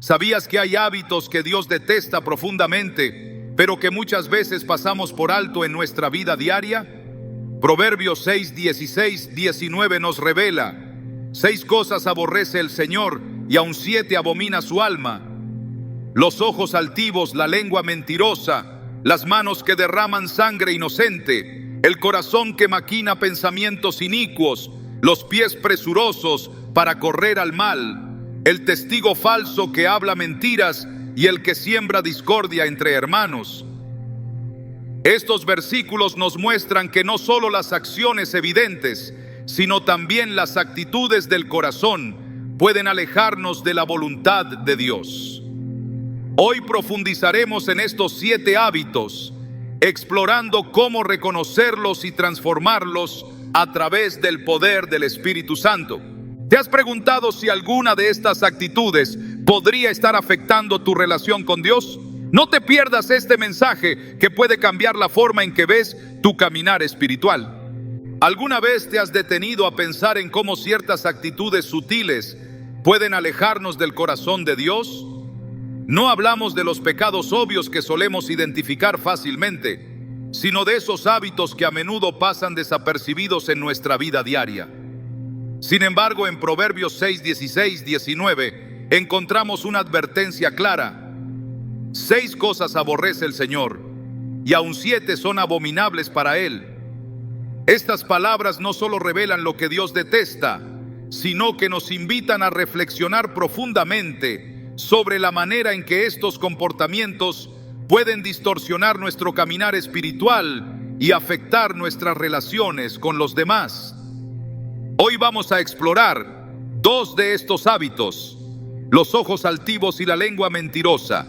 ¿Sabías que hay hábitos que Dios detesta profundamente, pero que muchas veces pasamos por alto en nuestra vida diaria? Proverbios 6, 16, 19 nos revela: 6 cosas aborrece el Señor, y aun 7 abomina su alma: los ojos altivos, la lengua mentirosa, las manos que derraman sangre inocente, el corazón que maquina pensamientos inicuos, los pies presurosos para correr al mal, el testigo falso que habla mentiras y el que siembra discordia entre hermanos. Estos versículos nos muestran que no solo las acciones evidentes, sino también las actitudes del corazón pueden alejarnos de la voluntad de Dios. Hoy profundizaremos en estos 7 hábitos, explorando cómo reconocerlos y transformarlos a través del poder del Espíritu Santo. ¿Te has preguntado si alguna de estas actitudes podría estar afectando tu relación con Dios? No te pierdas este mensaje que puede cambiar la forma en que ves tu caminar espiritual. ¿Alguna vez te has detenido a pensar en cómo ciertas actitudes sutiles pueden alejarnos del corazón de Dios? No hablamos de los pecados obvios que solemos identificar fácilmente, sino de esos hábitos que a menudo pasan desapercibidos en nuestra vida diaria. Sin embargo, en Proverbios 6, 16, 19, encontramos una advertencia clara: 6 cosas aborrece el Señor, y aun 7 son abominables para Él. Estas palabras no solo revelan lo que Dios detesta, sino que nos invitan a reflexionar profundamente sobre la manera en que estos comportamientos pueden distorsionar nuestro caminar espiritual y afectar nuestras relaciones con los demás. Hoy vamos a explorar 2 de estos hábitos: los ojos altivos y la lengua mentirosa,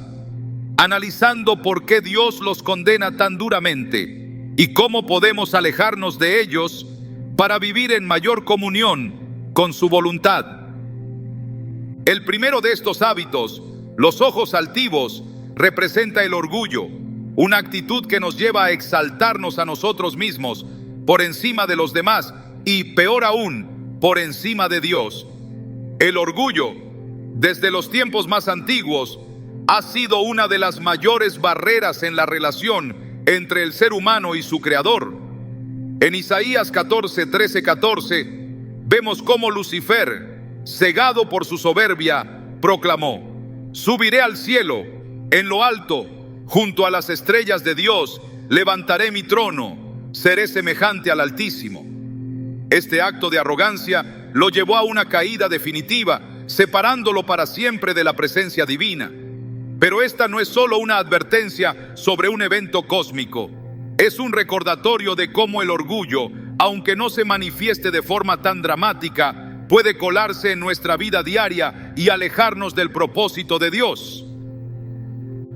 analizando por qué Dios los condena tan duramente y cómo podemos alejarnos de ellos para vivir en mayor comunión con su voluntad. El primero de estos hábitos, los ojos altivos, representa el orgullo, una actitud que nos lleva a exaltarnos a nosotros mismos por encima de los demás y, peor aún, por encima de Dios. El orgullo, desde los tiempos más antiguos, ha sido una de las mayores barreras en la relación entre el ser humano y su Creador. En Isaías 14, 13, 14, vemos cómo Lucifer, cegado por su soberbia, proclamó: subiré al cielo, en lo alto, junto a las estrellas de Dios, levantaré mi trono, seré semejante al Altísimo. Este acto de arrogancia lo llevó a una caída definitiva, separándolo para siempre de la presencia divina. Pero esta no es solo una advertencia sobre un evento cósmico, es un recordatorio de cómo el orgullo, aunque no se manifieste de forma tan dramática, puede colarse en nuestra vida diaria y alejarnos del propósito de Dios.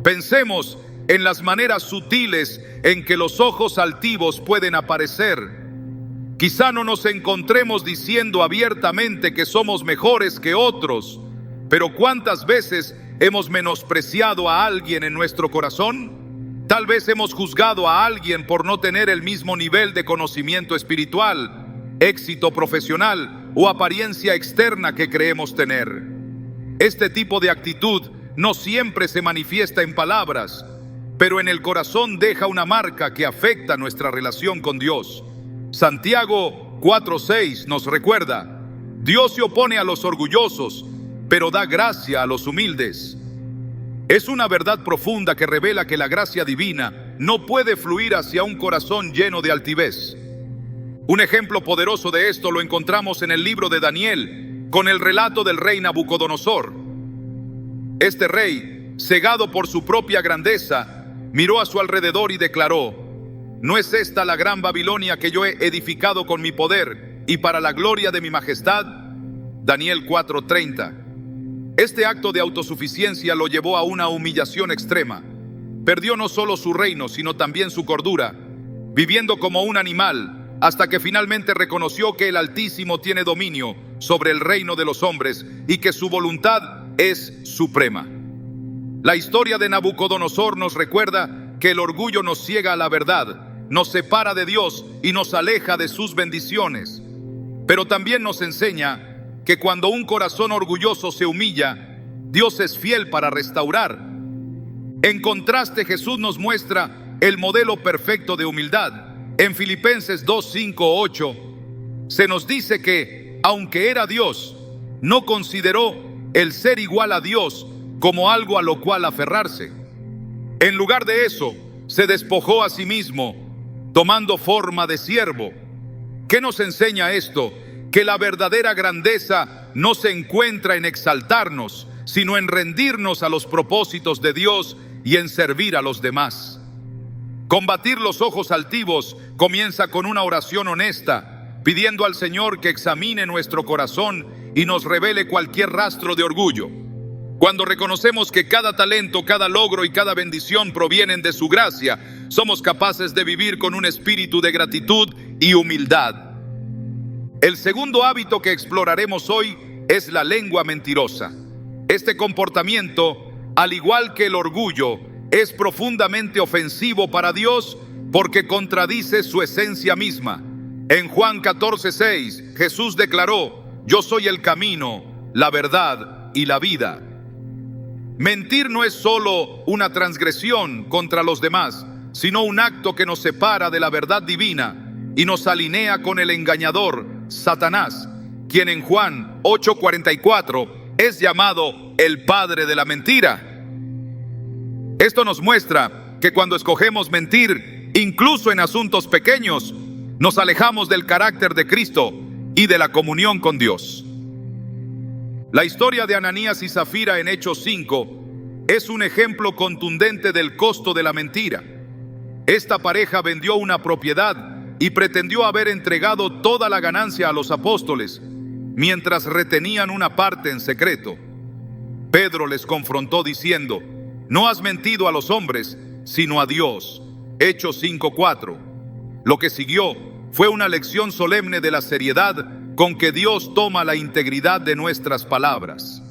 Pensemos en las maneras sutiles en que los ojos altivos pueden aparecer. Quizá no nos encontremos diciendo abiertamente que somos mejores que otros, pero ¿cuántas veces hemos menospreciado a alguien en nuestro corazón? Tal vez hemos juzgado a alguien por no tener el mismo nivel de conocimiento espiritual, éxito profesional o apariencia externa que creemos tener. Este tipo de actitud no siempre se manifiesta en palabras, pero en el corazón deja una marca que afecta nuestra relación con Dios. Santiago 4:6 nos recuerda: Dios se opone a los orgullosos, pero da gracia a los humildes. Es una verdad profunda que revela que la gracia divina no puede fluir hacia un corazón lleno de altivez. Un ejemplo poderoso de esto lo encontramos en el libro de Daniel, con el relato del rey Nabucodonosor. Este rey, cegado por su propia grandeza, miró a su alrededor y declaró: ¿no es esta la gran Babilonia que yo he edificado con mi poder y para la gloria de mi majestad? Daniel 4:30. Este acto de autosuficiencia lo llevó a una humillación extrema. Perdió no solo su reino, sino también su cordura, viviendo como un animal, hasta que finalmente reconoció que el Altísimo tiene dominio sobre el reino de los hombres y que su voluntad es suprema. La historia de Nabucodonosor nos recuerda que el orgullo nos ciega a la verdad, nos separa de Dios y nos aleja de sus bendiciones. Pero también nos enseña que cuando un corazón orgulloso se humilla, Dios es fiel para restaurar. En contraste, Jesús nos muestra el modelo perfecto de humildad. En Filipenses 2, 5, 8 se nos dice que, aunque era Dios, no consideró el ser igual a Dios como algo a lo cual aferrarse. En lugar de eso, se despojó a sí mismo, tomando forma de siervo. ¿Qué nos enseña esto? Que la verdadera grandeza no se encuentra en exaltarnos, sino en rendirnos a los propósitos de Dios y en servir a los demás. Combatir los ojos altivos comienza con una oración honesta, pidiendo al Señor que examine nuestro corazón y nos revele cualquier rastro de orgullo. Cuando reconocemos que cada talento, cada logro y cada bendición provienen de su gracia, somos capaces de vivir con un espíritu de gratitud y humildad. El segundo hábito que exploraremos hoy es la lengua mentirosa. Este comportamiento, al igual que el orgullo, es profundamente ofensivo para Dios porque contradice su esencia misma. En Juan 14:6, Jesús declaró: yo soy el camino, la verdad y la vida. Mentir no es solo una transgresión contra los demás, sino un acto que nos separa de la verdad divina y nos alinea con el engañador, Satanás, quien en Juan 8:44 es llamado el padre de la mentira. Esto nos muestra que cuando escogemos mentir, incluso en asuntos pequeños, nos alejamos del carácter de Cristo y de la comunión con Dios. La historia de Ananías y Zafira en Hechos 5 es un ejemplo contundente del costo de la mentira. Esta pareja vendió una propiedad y pretendió haber entregado toda la ganancia a los apóstoles, mientras retenían una parte en secreto. Pedro les confrontó diciendo: no has mentido a los hombres, sino a Dios. Hechos 5:4. Lo que siguió fue una lección solemne de la seriedad con que Dios toma la integridad de nuestras palabras.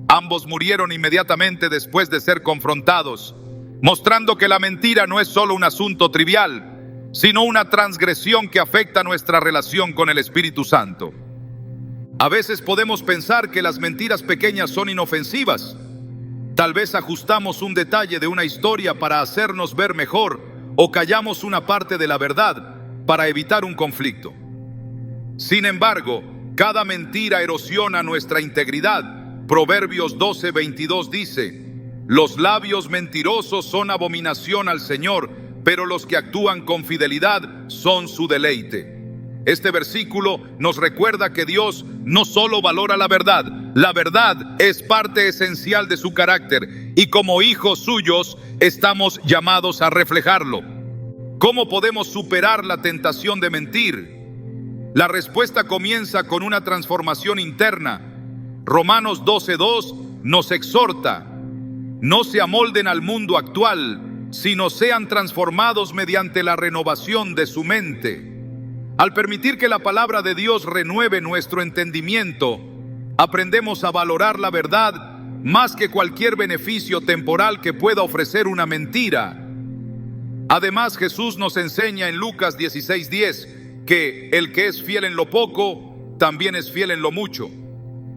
Ambos murieron inmediatamente después de ser confrontados, mostrando que la mentira no es solo un asunto trivial, sino una transgresión que afecta nuestra relación con el Espíritu Santo. A veces podemos pensar que las mentiras pequeñas son inofensivas. Tal vez ajustamos un detalle de una historia para hacernos ver mejor, o callamos una parte de la verdad para evitar un conflicto. Sin embargo, cada mentira erosiona nuestra integridad. Proverbios 12:22 dice: los labios mentirosos son abominación al Señor, pero los que actúan con fidelidad son su deleite. Este versículo nos recuerda que Dios no solo valora la verdad es parte esencial de su carácter, y como hijos suyos estamos llamados a reflejarlo. ¿Cómo podemos superar la tentación de mentir? La respuesta comienza con una transformación interna. Romanos 12:2 nos exhorta: no se amolden al mundo actual, sino sean transformados mediante la renovación de su mente. Al permitir que la palabra de Dios renueve nuestro entendimiento, aprendemos a valorar la verdad más que cualquier beneficio temporal que pueda ofrecer una mentira. Además, Jesús nos enseña en Lucas 16:10 que el que es fiel en lo poco, también es fiel en lo mucho.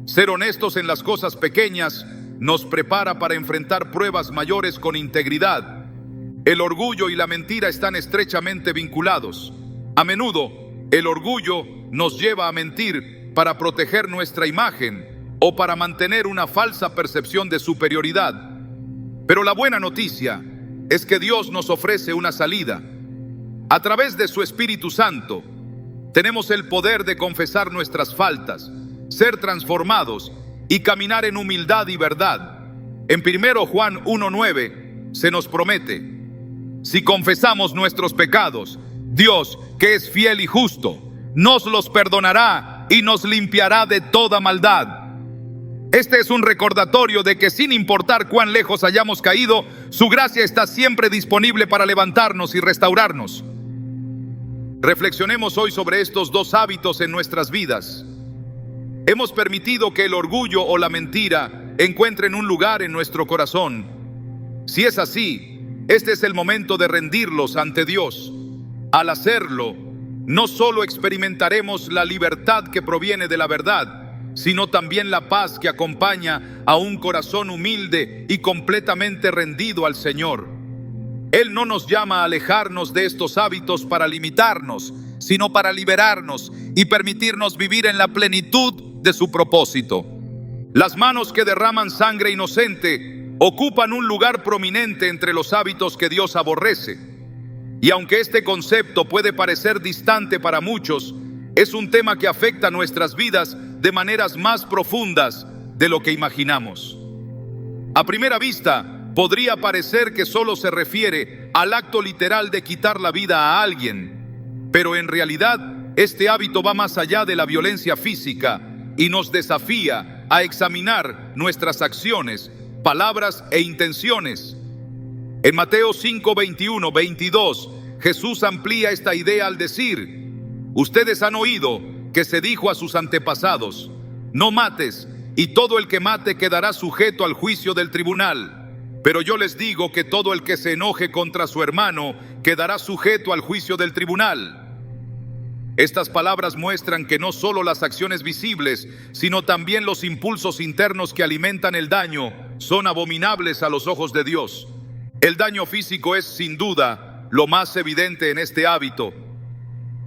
Ser honestos en las cosas pequeñas nos prepara para enfrentar pruebas mayores con integridad. El orgullo y la mentira están estrechamente vinculados. A menudo, el orgullo nos lleva a mentir para proteger nuestra imagen o para mantener una falsa percepción de superioridad. Pero la buena noticia es que Dios nos ofrece una salida. A través de su Espíritu Santo, tenemos el poder de confesar nuestras faltas, ser transformados y caminar en humildad y verdad. En 1 Juan 1:9 se nos promete: si confesamos nuestros pecados, Dios, que es fiel y justo, nos los perdonará y nos limpiará de toda maldad. Este es un recordatorio de que sin importar cuán lejos hayamos caído, su gracia está siempre disponible para levantarnos y restaurarnos. Reflexionemos hoy sobre estos dos hábitos en nuestras vidas. ¿Hemos permitido que el orgullo o la mentira encuentren un lugar en nuestro corazón? Si es así, este es el momento de rendirlos ante Dios. Al hacerlo, no solo experimentaremos la libertad que proviene de la verdad, sino también la paz que acompaña a un corazón humilde y completamente rendido al Señor. Él no nos llama a alejarnos de estos hábitos para limitarnos, sino para liberarnos y permitirnos vivir en la plenitud de su propósito. Las manos que derraman sangre inocente ocupan un lugar prominente entre los hábitos que Dios aborrece. Y aunque este concepto puede parecer distante para muchos, es un tema que afecta nuestras vidas de maneras más profundas de lo que imaginamos. A primera vista, podría parecer que solo se refiere al acto literal de quitar la vida a alguien, pero en realidad este hábito va más allá de la violencia física y nos desafía a examinar nuestras acciones, palabras e intenciones. En Mateo 5, 21, 22, Jesús amplía esta idea al decir: ustedes han oído que se dijo a sus antepasados, no mates, y todo el que mate quedará sujeto al juicio del tribunal. Pero yo les digo que todo el que se enoje contra su hermano quedará sujeto al juicio del tribunal. Estas palabras muestran que no solo las acciones visibles, sino también los impulsos internos que alimentan el daño son abominables a los ojos de Dios. El daño físico es, sin duda, lo más evidente en este hábito.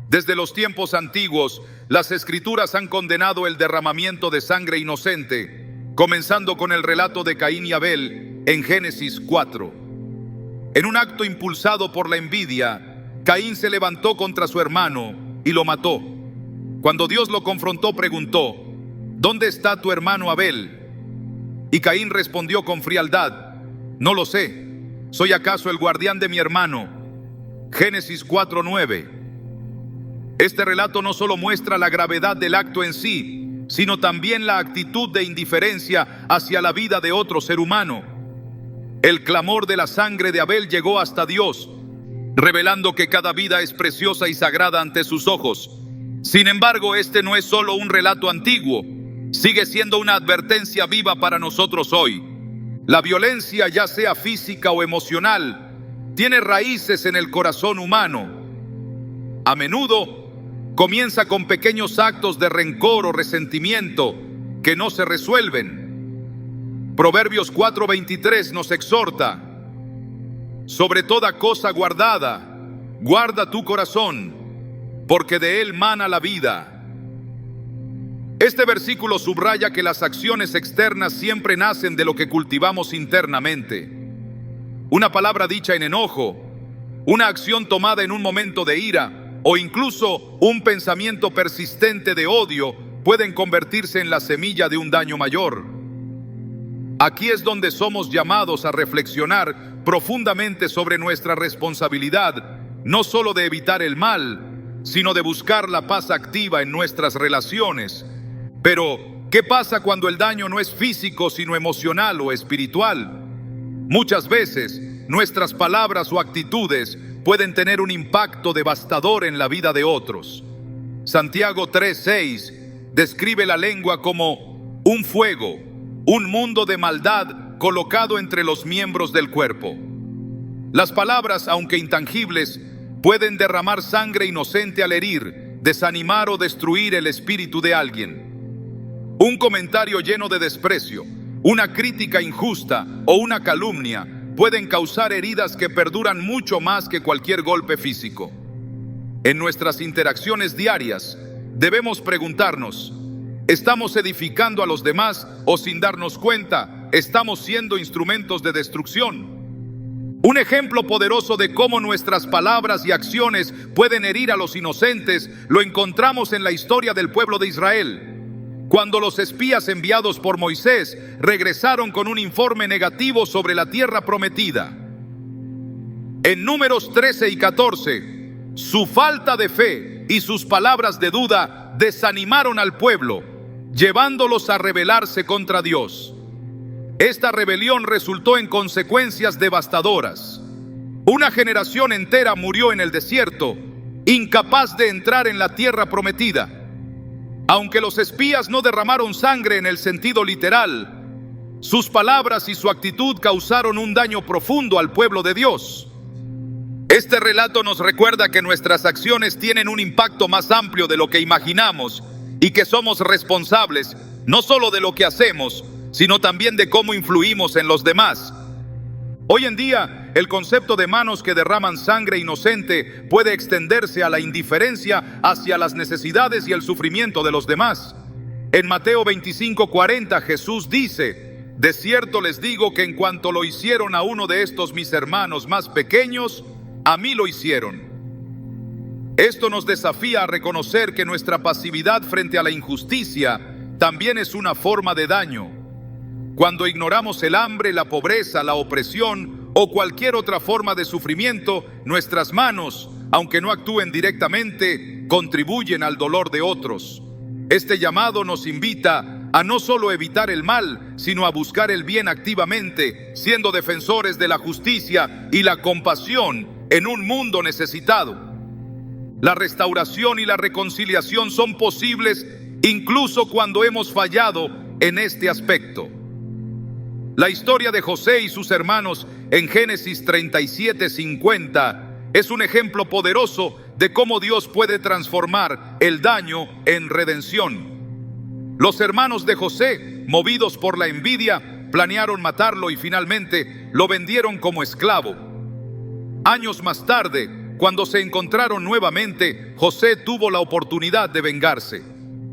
Desde los tiempos antiguos, las Escrituras han condenado el derramamiento de sangre inocente, comenzando con el relato de Caín y Abel en Génesis 4. En un acto impulsado por la envidia, Caín se levantó contra su hermano y lo mató. Cuando Dios lo confrontó, preguntó: ¿dónde está tu hermano Abel? Y Caín respondió con frialdad: no lo sé. ¿Soy acaso el guardián de mi hermano? Génesis 4:9. Este relato no solo muestra la gravedad del acto en sí, sino también la actitud de indiferencia hacia la vida de otro ser humano. El clamor de la sangre de Abel llegó hasta Dios, revelando que cada vida es preciosa y sagrada ante sus ojos. Sin embargo, este no es solo un relato antiguo, sigue siendo una advertencia viva para nosotros hoy. La violencia, ya sea física o emocional, tiene raíces en el corazón humano. A menudo comienza con pequeños actos de rencor o resentimiento que no se resuelven. Proverbios 4:23 nos exhorta: sobre toda cosa guardada, guarda tu corazón, porque de él mana la vida. Este versículo subraya que las acciones externas siempre nacen de lo que cultivamos internamente. Una palabra dicha en enojo, una acción tomada en un momento de ira, o incluso un pensamiento persistente de odio pueden convertirse en la semilla de un daño mayor. Aquí es donde somos llamados a reflexionar profundamente sobre nuestra responsabilidad, no solo de evitar el mal, sino de buscar la paz activa en nuestras relaciones. Pero, ¿qué pasa cuando el daño no es físico, sino emocional o espiritual? Muchas veces, nuestras palabras o actitudes pueden tener un impacto devastador en la vida de otros. Santiago 3:6 describe la lengua como un fuego, un mundo de maldad colocado entre los miembros del cuerpo. Las palabras, aunque intangibles, pueden derramar sangre inocente al herir, desanimar o destruir el espíritu de alguien. Un comentario lleno de desprecio, una crítica injusta o una calumnia pueden causar heridas que perduran mucho más que cualquier golpe físico. En nuestras interacciones diarias, debemos preguntarnos: ¿estamos edificando a los demás o, sin darnos cuenta, estamos siendo instrumentos de destrucción? Un ejemplo poderoso de cómo nuestras palabras y acciones pueden herir a los inocentes lo encontramos en la historia del pueblo de Israel. Cuando los espías enviados por Moisés regresaron con un informe negativo sobre la tierra prometida. En Números 13 y 14, su falta de fe y sus palabras de duda desanimaron al pueblo, llevándolos a rebelarse contra Dios. Esta rebelión resultó en consecuencias devastadoras. Una generación entera murió en el desierto, incapaz de entrar en la tierra prometida. Aunque los espías no derramaron sangre en el sentido literal, sus palabras y su actitud causaron un daño profundo al pueblo de Dios. Este relato nos recuerda que nuestras acciones tienen un impacto más amplio de lo que imaginamos y que somos responsables no solo de lo que hacemos, sino también de cómo influimos en los demás. Hoy en día, el concepto de manos que derraman sangre inocente puede extenderse a la indiferencia hacia las necesidades y el sufrimiento de los demás. En Mateo 25:40 Jesús dice: de cierto les digo que en cuanto lo hicieron a uno de estos mis hermanos más pequeños, a mí lo hicieron. Esto nos desafía a reconocer que nuestra pasividad frente a la injusticia también es una forma de daño. Cuando ignoramos el hambre, la pobreza, la opresión o cualquier otra forma de sufrimiento, nuestras manos, aunque no actúen directamente, contribuyen al dolor de otros. Este llamado nos invita a no solo evitar el mal, sino a buscar el bien activamente, siendo defensores de la justicia y la compasión en un mundo necesitado. La restauración y la reconciliación son posibles incluso cuando hemos fallado en este aspecto. La historia de José y sus hermanos en Génesis 37:50 es un ejemplo poderoso de cómo Dios puede transformar el daño en redención. Los hermanos de José, movidos por la envidia, planearon matarlo y finalmente lo vendieron como esclavo. Años más tarde, cuando se encontraron nuevamente, José tuvo la oportunidad de vengarse.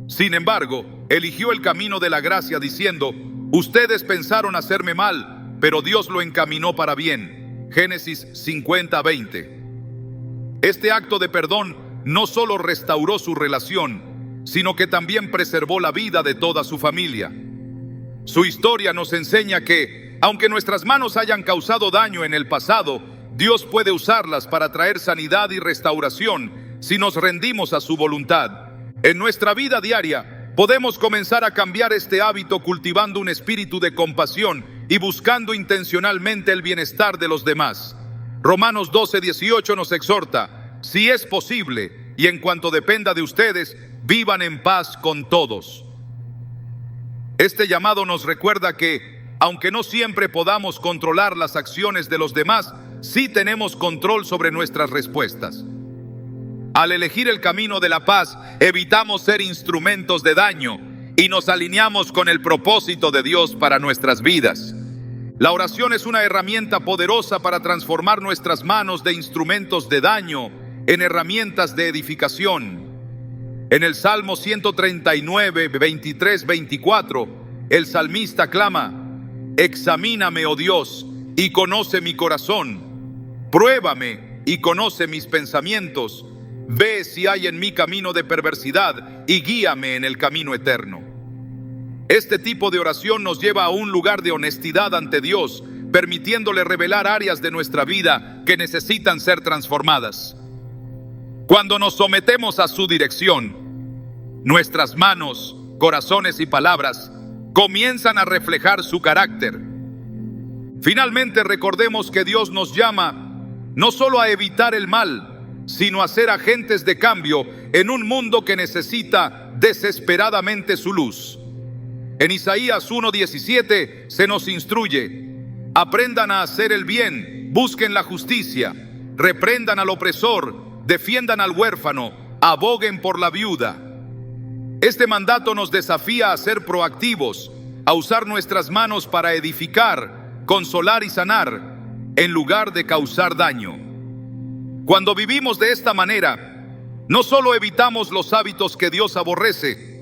Sin embargo, eligió el camino de la gracia diciendo: ustedes pensaron hacerme mal, pero Dios lo encaminó para bien. Génesis 50:20. Este acto de perdón no solo restauró su relación, sino que también preservó la vida de toda su familia. Su historia nos enseña que, aunque nuestras manos hayan causado daño en el pasado, Dios puede usarlas para traer sanidad y restauración si nos rendimos a su voluntad. En nuestra vida diaria, podemos comenzar a cambiar este hábito cultivando un espíritu de compasión y buscando intencionalmente el bienestar de los demás. Romanos 12:18 nos exhorta: si es posible, y en cuanto dependa de ustedes, vivan en paz con todos. Este llamado nos recuerda que, aunque no siempre podamos controlar las acciones de los demás, sí tenemos control sobre nuestras respuestas. Al elegir el camino de la paz, evitamos ser instrumentos de daño y nos alineamos con el propósito de Dios para nuestras vidas. La oración es una herramienta poderosa para transformar nuestras manos de instrumentos de daño en herramientas de edificación. En el Salmo 139, 23, 24, el salmista clama: examíname, oh Dios, y conoce mi corazón. Pruébame y conoce mis pensamientos. Ve si hay en mí camino de perversidad y guíame en el camino eterno. Este tipo de oración nos lleva a un lugar de honestidad ante Dios, permitiéndole revelar áreas de nuestra vida que necesitan ser transformadas. Cuando nos sometemos a su dirección, nuestras manos, corazones y palabras comienzan a reflejar su carácter. Finalmente, recordemos que Dios nos llama no solo a evitar el mal, sino a ser agentes de cambio en un mundo que necesita desesperadamente su luz. En Isaías 1:17 se nos instruye: aprendan a hacer el bien, busquen la justicia, reprendan al opresor, defiendan al huérfano, aboguen por la viuda. Este mandato nos desafía a ser proactivos, a usar nuestras manos para edificar, consolar y sanar, en lugar de causar daño. Cuando vivimos de esta manera, no solo evitamos los hábitos que Dios aborrece,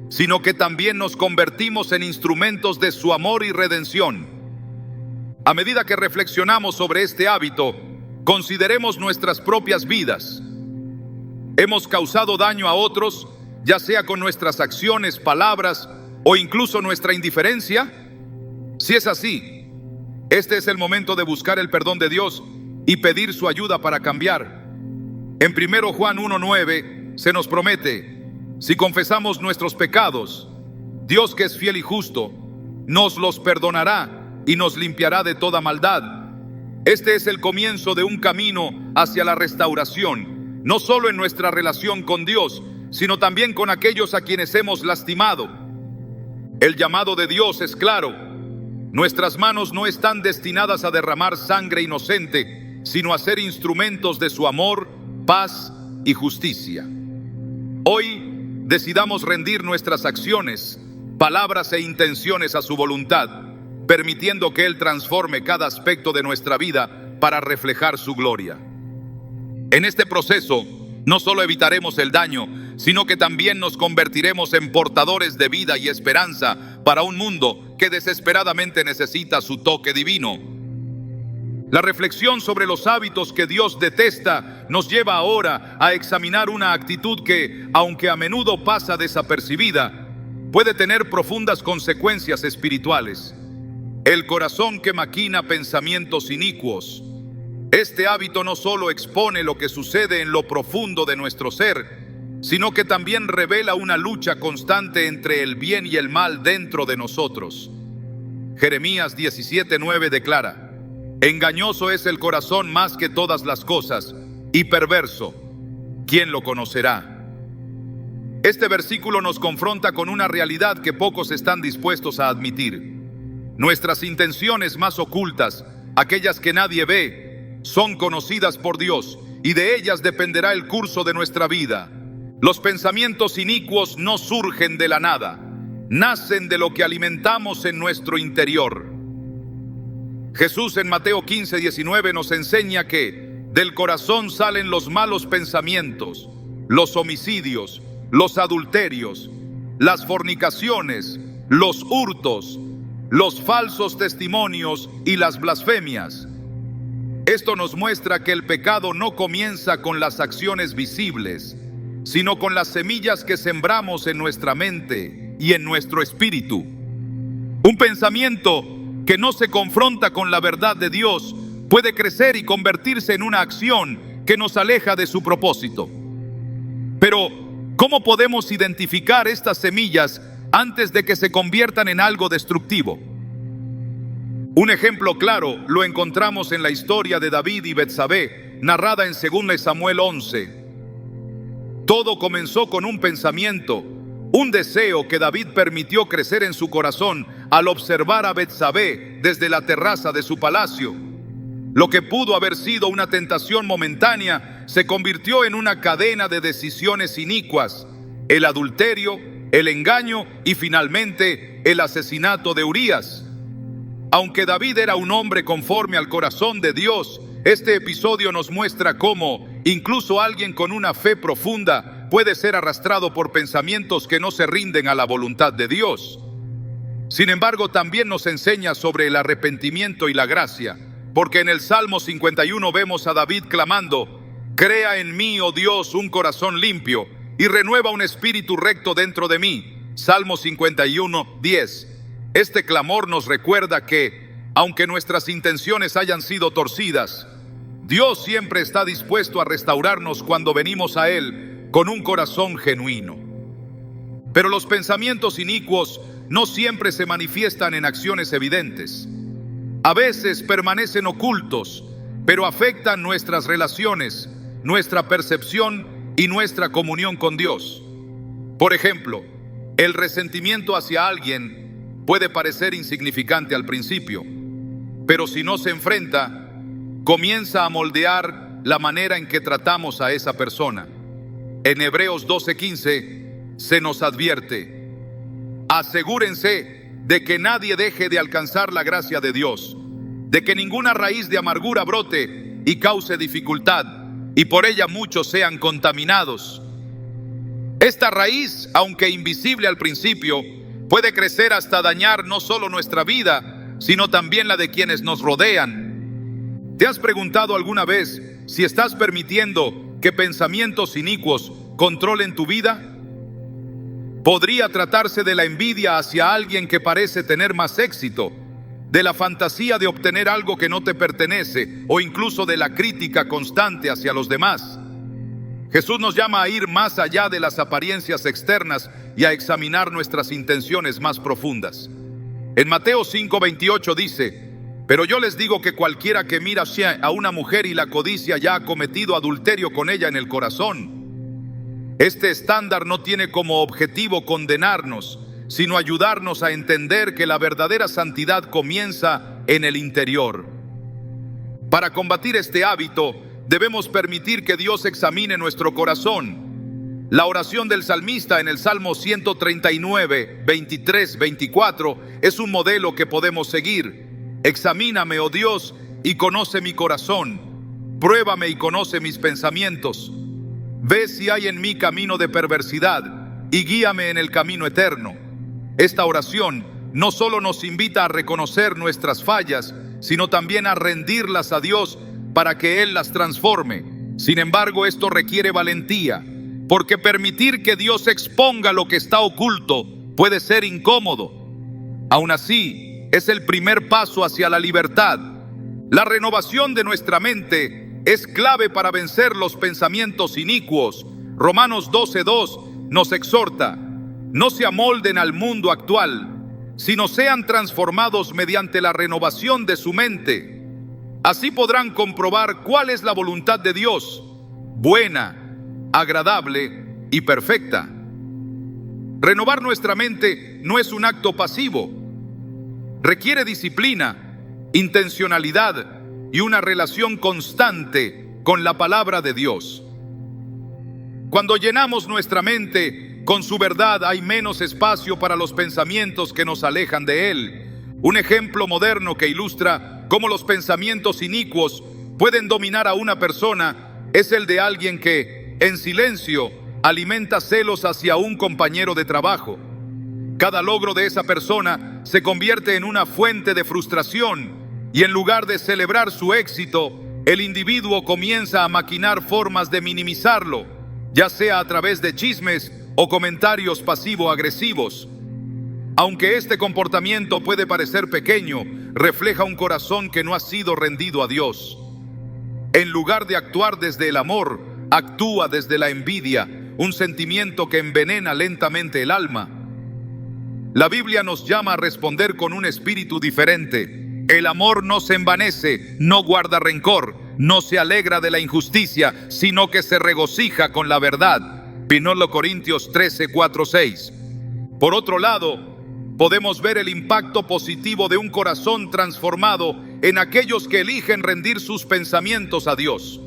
sino que también nos convertimos en instrumentos de su amor y redención. A medida que reflexionamos sobre este hábito, consideremos nuestras propias vidas. ¿Hemos causado daño a otros, ya sea con nuestras acciones, palabras o incluso nuestra indiferencia? Si es así, este es el momento de buscar el perdón de Dios y pedir su ayuda para cambiar. En 1 Juan 1:9 se nos promete: si confesamos nuestros pecados, Dios, que es fiel y justo, nos los perdonará y nos limpiará de toda maldad. Este es el comienzo de un camino hacia la restauración, no solo en nuestra relación con Dios, sino también con aquellos a quienes hemos lastimado. El llamado de Dios es claro: nuestras manos no están destinadas a derramar sangre inocente, sino a ser instrumentos de su amor, paz y justicia. Hoy decidamos rendir nuestras acciones, palabras e intenciones a su voluntad, permitiendo que Él transforme cada aspecto de nuestra vida para reflejar su gloria. En este proceso, no solo evitaremos el daño, sino que también nos convertiremos en portadores de vida y esperanza para un mundo que desesperadamente necesita su toque divino. La reflexión sobre los hábitos que Dios detesta nos lleva ahora a examinar una actitud que, aunque a menudo pasa desapercibida, puede tener profundas consecuencias espirituales: el corazón que maquina pensamientos inicuos. Este hábito no solo expone lo que sucede en lo profundo de nuestro ser, sino que también revela una lucha constante entre el bien y el mal dentro de nosotros. Jeremías 17:9 declara: engañoso es el corazón más que todas las cosas, y perverso, ¿quién lo conocerá? Este versículo nos confronta con una realidad que pocos están dispuestos a admitir. Nuestras intenciones más ocultas, aquellas que nadie ve, son conocidas por Dios, y de ellas dependerá el curso de nuestra vida. Los pensamientos inicuos no surgen de la nada, nacen de lo que alimentamos en nuestro interior. Jesús en Mateo 15:19 nos enseña que del corazón salen los malos pensamientos, los homicidios, los adulterios, las fornicaciones, los hurtos, los falsos testimonios y las blasfemias. Esto nos muestra que el pecado no comienza con las acciones visibles, sino con las semillas que sembramos en nuestra mente y en nuestro espíritu. Un pensamiento que no se confronta con la verdad de Dios puede crecer y convertirse en una acción que nos aleja de su propósito. Pero, ¿cómo podemos identificar estas semillas antes de que se conviertan en algo destructivo? Un ejemplo claro lo encontramos en la historia de David y Betsabé, narrada en 2 Samuel 11. Todo comenzó con un pensamiento, un deseo que David permitió crecer en su corazón al observar a Betsabé desde la terraza de su palacio. Lo que pudo haber sido una tentación momentánea se convirtió en una cadena de decisiones inicuas: el adulterio, el engaño y finalmente el asesinato de Urías. Aunque David era un hombre conforme al corazón de Dios, este episodio nos muestra cómo incluso alguien con una fe profunda puede ser arrastrado por pensamientos que no se rinden a la voluntad de Dios. Sin embargo, también nos enseña sobre el arrepentimiento y la gracia, porque en el Salmo 51 vemos a David clamando: crea en mí, oh Dios, un corazón limpio, y renueva un espíritu recto dentro de mí. Salmo 51:10. Este clamor nos recuerda que, aunque nuestras intenciones hayan sido torcidas, Dios siempre está dispuesto a restaurarnos cuando venimos a Él con un corazón genuino. Pero los pensamientos inicuos no siempre se manifiestan en acciones evidentes. A veces permanecen ocultos, pero afectan nuestras relaciones, nuestra percepción y nuestra comunión con Dios. Por ejemplo, el resentimiento hacia alguien puede parecer insignificante al principio, pero si no se enfrenta, comienza a moldear la manera en que tratamos a esa persona. En Hebreos 12:15 se nos advierte: asegúrense de que nadie deje de alcanzar la gracia de Dios, de que ninguna raíz de amargura brote y cause dificultad, y por ella muchos sean contaminados. Esta raíz, aunque invisible al principio, puede crecer hasta dañar no solo nuestra vida, sino también la de quienes nos rodean. ¿Te has preguntado alguna vez si estás permitiendo que pensamientos inicuos controlen tu vida? Podría tratarse de la envidia hacia alguien que parece tener más éxito, de la fantasía de obtener algo que no te pertenece, o incluso de la crítica constante hacia los demás. Jesús nos llama a ir más allá de las apariencias externas y a examinar nuestras intenciones más profundas. En Mateo 5:28 dice: pero yo les digo que cualquiera que mira a una mujer y la codicia ya ha cometido adulterio con ella en el corazón. Este estándar no tiene como objetivo condenarnos, sino ayudarnos a entender que la verdadera santidad comienza en el interior. Para combatir este hábito, debemos permitir que Dios examine nuestro corazón. La oración del salmista en el Salmo 139, 23, 24 es un modelo que podemos seguir. Examíname, oh Dios, y conoce mi corazón. Pruébame y conoce mis pensamientos. Ve si hay en mí camino de perversidad y guíame en el camino eterno. Esta oración no solo nos invita a reconocer nuestras fallas, sino también a rendirlas a Dios para que Él las transforme. Sin embargo, esto requiere valentía, porque permitir que Dios exponga lo que está oculto puede ser incómodo. Aún así, es el primer paso hacia la libertad. La renovación de nuestra mente es clave para vencer los pensamientos inicuos. Romanos 12:2 nos exhorta: no se amolden al mundo actual, sino sean transformados mediante la renovación de su mente. Así podrán comprobar cuál es la voluntad de Dios, buena, agradable y perfecta. Renovar nuestra mente no es un acto pasivo. Requiere disciplina, intencionalidad y una relación constante con la palabra de Dios. Cuando llenamos nuestra mente con su verdad, hay menos espacio para los pensamientos que nos alejan de Él. Un ejemplo moderno que ilustra cómo los pensamientos inicuos pueden dominar a una persona es el de alguien que, en silencio, alimenta celos hacia un compañero de trabajo. Cada logro de esa persona se convierte en una fuente de frustración y en lugar de celebrar su éxito, el individuo comienza a maquinar formas de minimizarlo, ya sea a través de chismes o comentarios pasivo-agresivos. Aunque este comportamiento puede parecer pequeño, refleja un corazón que no ha sido rendido a Dios. En lugar de actuar desde el amor, actúa desde la envidia, un sentimiento que envenena lentamente el alma. La Biblia nos llama a responder con un espíritu diferente. El amor no se envanece, no guarda rencor, no se alegra de la injusticia, sino que se regocija con la verdad. 1 Corintios 13, 4, 6. Por otro lado, podemos ver el impacto positivo de un corazón transformado en aquellos que eligen rendir sus pensamientos a Dios.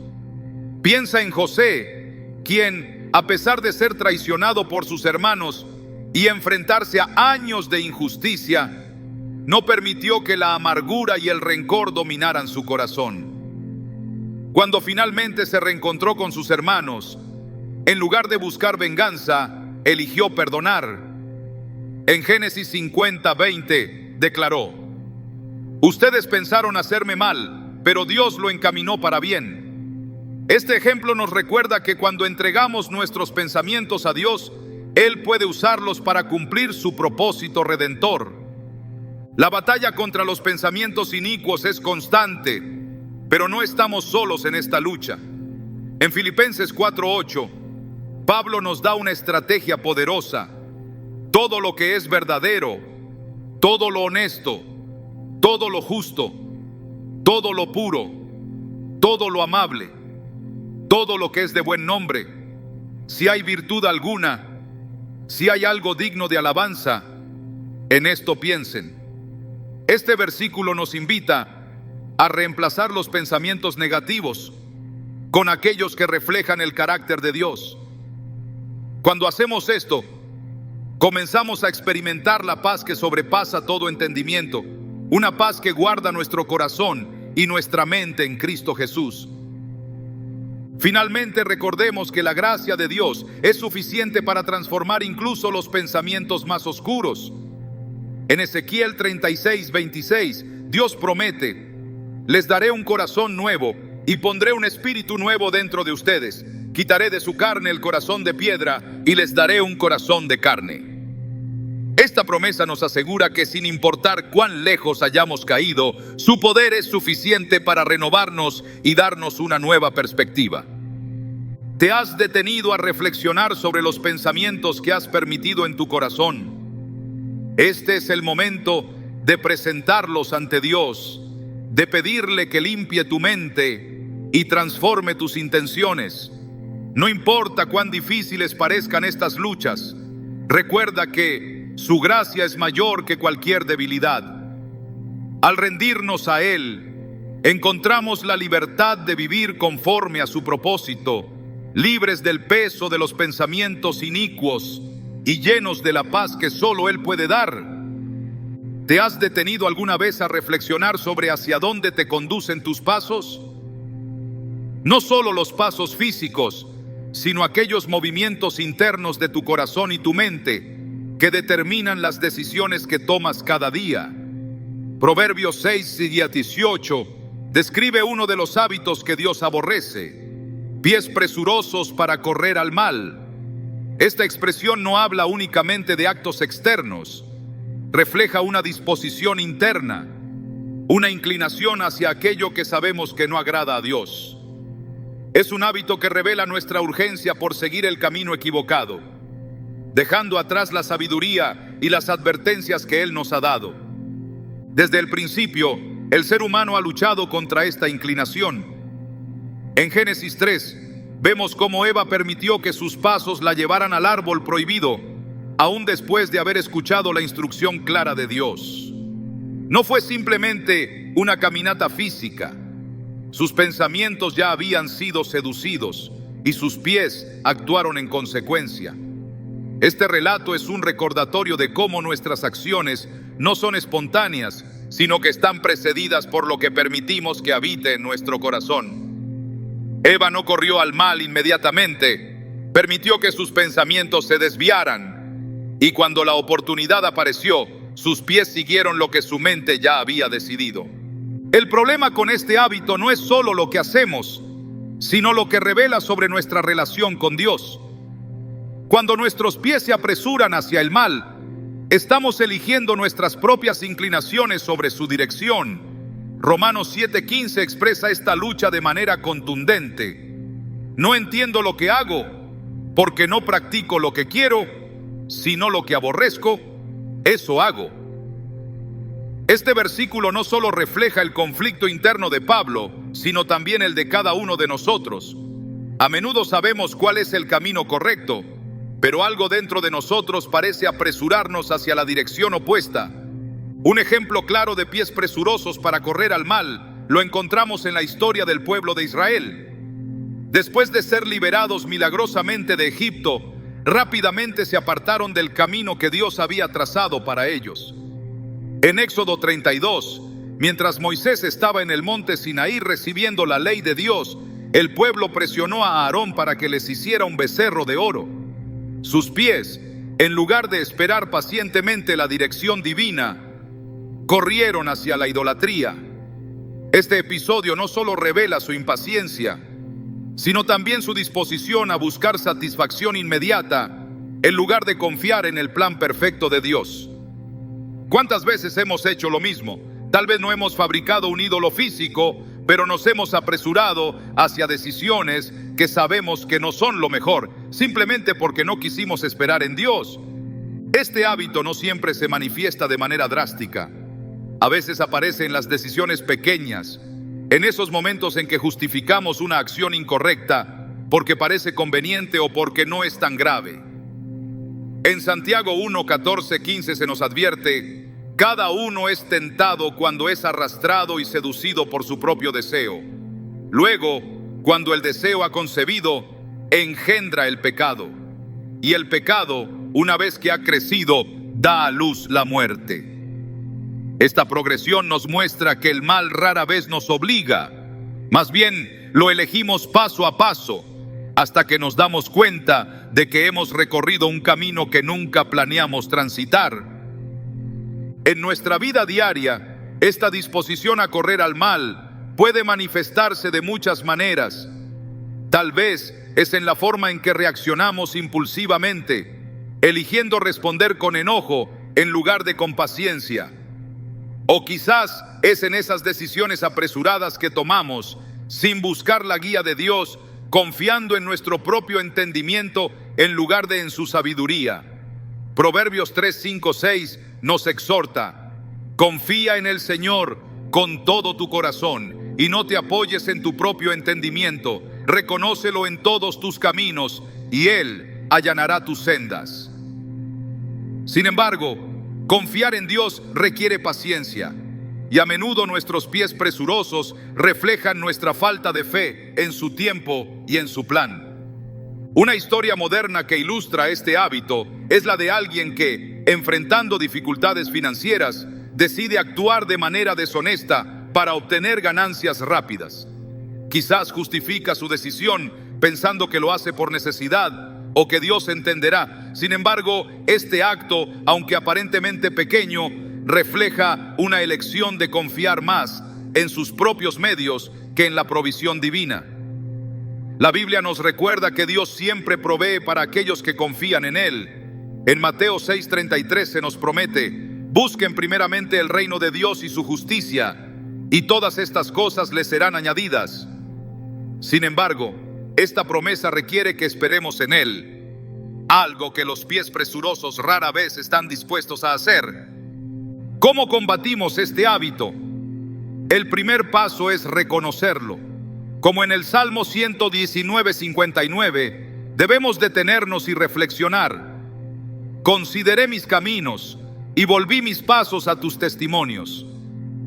Piensa en José, quien, a pesar de ser traicionado por sus hermanos y enfrentarse a años de injusticia, no permitió que la amargura y el rencor dominaran su corazón. Cuando finalmente se reencontró con sus hermanos, en lugar de buscar venganza, eligió perdonar. En Génesis 50:20 declaró: ustedes pensaron hacerme mal, pero Dios lo encaminó para bien. Este ejemplo nos recuerda que cuando entregamos nuestros pensamientos a Dios, Él puede usarlos para cumplir su propósito redentor. La batalla contra los pensamientos inicuos es constante, pero no estamos solos en esta lucha. En Filipenses 4:8, Pablo nos da una estrategia poderosa. Todo lo que es verdadero, todo lo honesto, todo lo justo, todo lo puro, todo lo amable, todo lo que es de buen nombre, si hay virtud alguna, si hay algo digno de alabanza, en esto piensen. Este versículo nos invita a reemplazar los pensamientos negativos con aquellos que reflejan el carácter de Dios. Cuando hacemos esto, comenzamos a experimentar la paz que sobrepasa todo entendimiento, una paz que guarda nuestro corazón y nuestra mente en Cristo Jesús. Finalmente, recordemos que la gracia de Dios es suficiente para transformar incluso los pensamientos más oscuros. En Ezequiel 36:26, Dios promete: les daré un corazón nuevo y pondré un espíritu nuevo dentro de ustedes. Quitaré de su carne el corazón de piedra y les daré un corazón de carne. Esta promesa nos asegura que sin importar cuán lejos hayamos caído, su poder es suficiente para renovarnos y darnos una nueva perspectiva. ¿Te has detenido a reflexionar sobre los pensamientos que has permitido en tu corazón? Este es el momento de presentarlos ante Dios, de pedirle que limpie tu mente y transforme tus intenciones. No importa cuán difíciles parezcan estas luchas, recuerda que su gracia es mayor que cualquier debilidad. Al rendirnos a Él, encontramos la libertad de vivir conforme a su propósito libres del peso de los pensamientos inicuos y llenos de la paz que solo Él puede dar. ¿Te has detenido alguna vez a reflexionar sobre hacia dónde te conducen tus pasos? No solo los pasos físicos, sino aquellos movimientos internos de tu corazón y tu mente que determinan las decisiones que tomas cada día. Proverbios 6 y 18 describe uno de los hábitos que Dios aborrece: pies presurosos para correr al mal. Esta expresión no habla únicamente de actos externos, refleja una disposición interna, una inclinación hacia aquello que sabemos que no agrada a Dios. Es un hábito que revela nuestra urgencia por seguir el camino equivocado, dejando atrás la sabiduría y las advertencias que Él nos ha dado. Desde el principio, el ser humano ha luchado contra esta inclinación. En Génesis 3, vemos cómo Eva permitió que sus pasos la llevaran al árbol prohibido, aún después de haber escuchado la instrucción clara de Dios. No fue simplemente una caminata física. Sus pensamientos ya habían sido seducidos y sus pies actuaron en consecuencia. Este relato es un recordatorio de cómo nuestras acciones no son espontáneas, sino que están precedidas por lo que permitimos que habite en nuestro corazón. Eva no corrió al mal inmediatamente, permitió que sus pensamientos se desviaran, y cuando la oportunidad apareció, sus pies siguieron lo que su mente ya había decidido. El problema con este hábito no es solo lo que hacemos, sino lo que revela sobre nuestra relación con Dios. Cuando nuestros pies se apresuran hacia el mal, estamos eligiendo nuestras propias inclinaciones sobre su dirección. Romanos 7:15 expresa esta lucha de manera contundente. No entiendo lo que hago, porque no practico lo que quiero, sino lo que aborrezco, eso hago. Este versículo no solo refleja el conflicto interno de Pablo, sino también el de cada uno de nosotros. A menudo sabemos cuál es el camino correcto, pero algo dentro de nosotros parece apresurarnos hacia la dirección opuesta. Un ejemplo claro de pies presurosos para correr al mal lo encontramos en la historia del pueblo de Israel. Después de ser liberados milagrosamente de Egipto, rápidamente se apartaron del camino que Dios había trazado para ellos. En Éxodo 32, mientras Moisés estaba en el monte Sinaí recibiendo la ley de Dios, el pueblo presionó a Aarón para que les hiciera un becerro de oro. Sus pies, en lugar de esperar pacientemente la dirección divina, corrieron hacia la idolatría. Este episodio no solo revela su impaciencia, sino también su disposición a buscar satisfacción inmediata en lugar de confiar en el plan perfecto de Dios. ¿Cuántas veces hemos hecho lo mismo? Tal vez no hemos fabricado un ídolo físico, pero nos hemos apresurado hacia decisiones que sabemos que no son lo mejor, simplemente porque no quisimos esperar en Dios. Este hábito no siempre se manifiesta de manera drástica. A veces aparece en las decisiones pequeñas, en esos momentos en que justificamos una acción incorrecta porque parece conveniente o porque no es tan grave. En Santiago 1, 14, 15 se nos advierte: cada uno es tentado cuando es arrastrado y seducido por su propio deseo. Luego, cuando el deseo ha concebido, engendra el pecado. Y el pecado, una vez que ha crecido, da a luz la muerte. Esta progresión nos muestra que el mal rara vez nos obliga. Más bien, lo elegimos paso a paso, hasta que nos damos cuenta de que hemos recorrido un camino que nunca planeamos transitar. En nuestra vida diaria, esta disposición a correr al mal puede manifestarse de muchas maneras. Tal vez es en la forma en que reaccionamos impulsivamente, eligiendo responder con enojo en lugar de con paciencia. O quizás es en esas decisiones apresuradas que tomamos sin buscar la guía de Dios, confiando en nuestro propio entendimiento en lugar de en su sabiduría. Proverbios 3, 5, 6 nos exhorta: confía en el Señor con todo tu corazón y no te apoyes en tu propio entendimiento. Reconócelo en todos tus caminos y Él allanará tus sendas. Sin embargo, confiar en Dios requiere paciencia, y a menudo nuestros pies presurosos reflejan nuestra falta de fe en su tiempo y en su plan. Una historia moderna que ilustra este hábito es la de alguien que, enfrentando dificultades financieras, decide actuar de manera deshonesta para obtener ganancias rápidas. Quizás justifica su decisión pensando que lo hace por necesidad o que Dios entenderá. Sin embargo, este acto, aunque aparentemente pequeño, refleja una elección de confiar más en sus propios medios que en la provisión divina. La Biblia nos recuerda que Dios siempre provee para aquellos que confían en Él. En Mateo 6:33 se nos promete: busquen primeramente el reino de Dios y su justicia, y todas estas cosas les serán añadidas. Sin embargo, esta promesa requiere que esperemos en Él, algo que los pies presurosos rara vez están dispuestos a hacer. ¿Cómo combatimos este hábito? El primer paso es reconocerlo. Como en el Salmo 119:59, debemos detenernos y reflexionar. Consideré mis caminos y volví mis pasos a tus testimonios.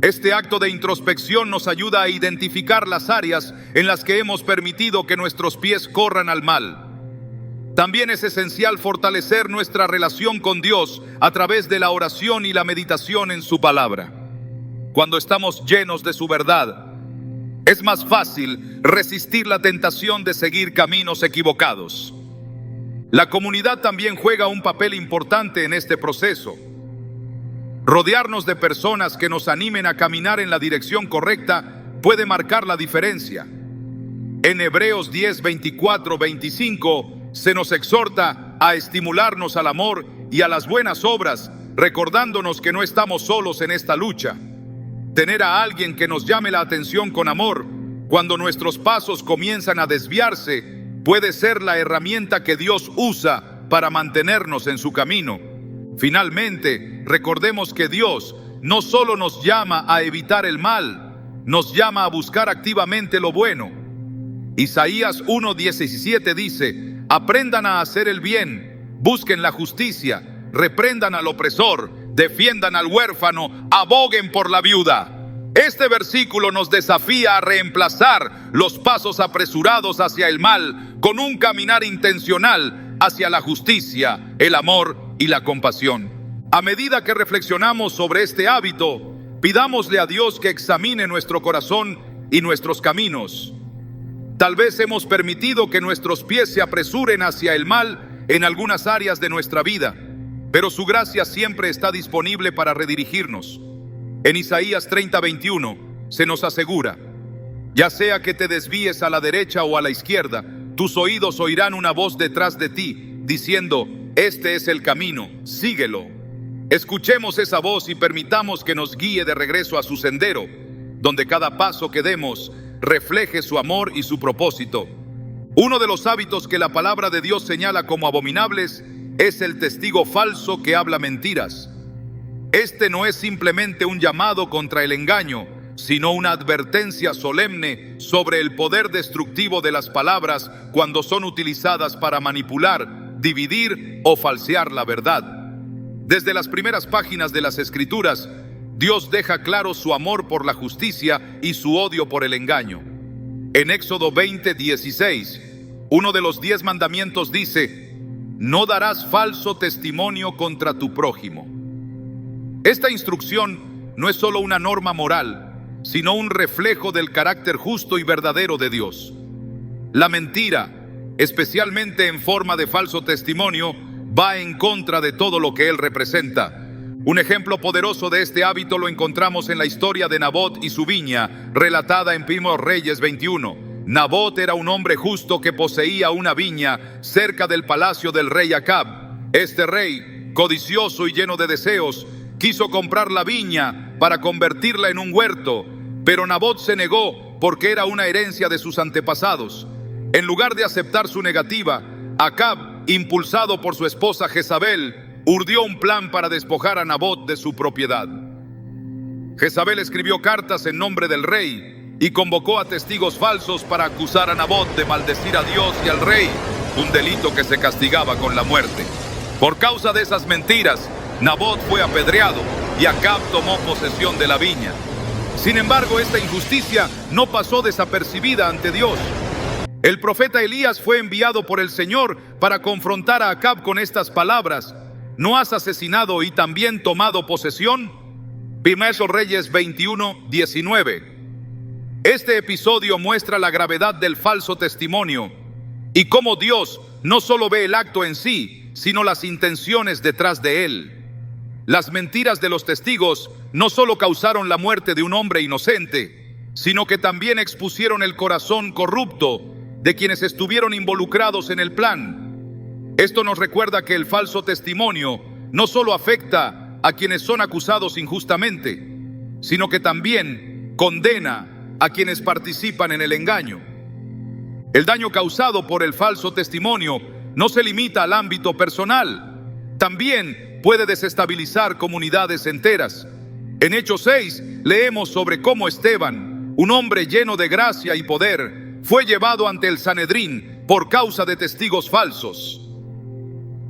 Este acto de introspección nos ayuda a identificar las áreas en las que hemos permitido que nuestros pies corran al mal. También es esencial fortalecer nuestra relación con Dios a través de la oración y la meditación en su palabra. Cuando estamos llenos de su verdad, es más fácil resistir la tentación de seguir caminos equivocados. La comunidad también juega un papel importante en este proceso. Rodearnos de personas que nos animen a caminar en la dirección correcta puede marcar la diferencia. En Hebreos 10:24-25 se nos exhorta a estimularnos al amor y a las buenas obras, recordándonos que no estamos solos en esta lucha. Tener a alguien que nos llame la atención con amor cuando nuestros pasos comienzan a desviarse puede ser la herramienta que Dios usa para mantenernos en su camino. Finalmente, recordemos que Dios no solo nos llama a evitar el mal, nos llama a buscar activamente lo bueno. Isaías 1:17 dice: aprendan a hacer el bien, busquen la justicia, reprendan al opresor, defiendan al huérfano, aboguen por la viuda. Este versículo nos desafía a reemplazar los pasos apresurados hacia el mal con un caminar intencional hacia la justicia, el amor y la compasión. A medida que reflexionamos sobre este hábito, pidámosle a Dios que examine nuestro corazón y nuestros caminos. Tal vez hemos permitido que nuestros pies se apresuren hacia el mal en algunas áreas de nuestra vida, pero su gracia siempre está disponible para redirigirnos. En Isaías 30:21 se nos asegura: ya sea que te desvíes a la derecha o a la izquierda, tus oídos oirán una voz detrás de ti, diciendo: este es el camino, síguelo. Escuchemos esa voz y permitamos que nos guíe de regreso a su sendero, donde cada paso que demos refleje su amor y su propósito. Uno de los hábitos que la palabra de Dios señala como abominables es el testigo falso que habla mentiras. Este no es simplemente un llamado contra el engaño, sino una advertencia solemne sobre el poder destructivo de las palabras cuando son utilizadas para manipular, dividir o falsear la verdad. Desde las primeras páginas de las Escrituras, Dios deja claro su amor por la justicia y su odio por el engaño. En Éxodo 20:16, uno de los 10 mandamientos dice: no darás falso testimonio contra tu prójimo. Esta instrucción no es solo una norma moral, sino un reflejo del carácter justo y verdadero de Dios. La mentira, especialmente en forma de falso testimonio, va en contra de todo lo que él representa. Un ejemplo poderoso de este hábito lo encontramos en la historia de Nabot y su viña, relatada en 1 Reyes 21. Nabot era un hombre justo que poseía una viña cerca del palacio del rey Acab. Este rey, codicioso y lleno de deseos, quiso comprar la viña para convertirla en un huerto, pero Nabot se negó porque era una herencia de sus antepasados. En lugar de aceptar su negativa, Acab, impulsado por su esposa Jezabel, urdió un plan para despojar a Nabot de su propiedad. Jezabel escribió cartas en nombre del rey y convocó a testigos falsos para acusar a Nabot de maldecir a Dios y al rey, un delito que se castigaba con la muerte. Por causa de esas mentiras, Nabot fue apedreado y Acab tomó posesión de la viña. Sin embargo, esta injusticia no pasó desapercibida ante Dios. El profeta Elías fue enviado por el Señor para confrontar a Acab con estas palabras: ¿no has asesinado y también tomado posesión? Primero Reyes 21:19. Este episodio muestra la gravedad del falso testimonio y cómo Dios no solo ve el acto en sí, sino las intenciones detrás de él. Las mentiras de los testigos no solo causaron la muerte de un hombre inocente, sino que también expusieron el corazón corrupto de quienes estuvieron involucrados en el plan. Esto nos recuerda que el falso testimonio no solo afecta a quienes son acusados injustamente, sino que también condena a quienes participan en el engaño. El daño causado por el falso testimonio no se limita al ámbito personal, también puede desestabilizar comunidades enteras. En Hechos 6 leemos sobre cómo Esteban, un hombre lleno de gracia y poder, fue llevado ante el Sanedrín por causa de testigos falsos.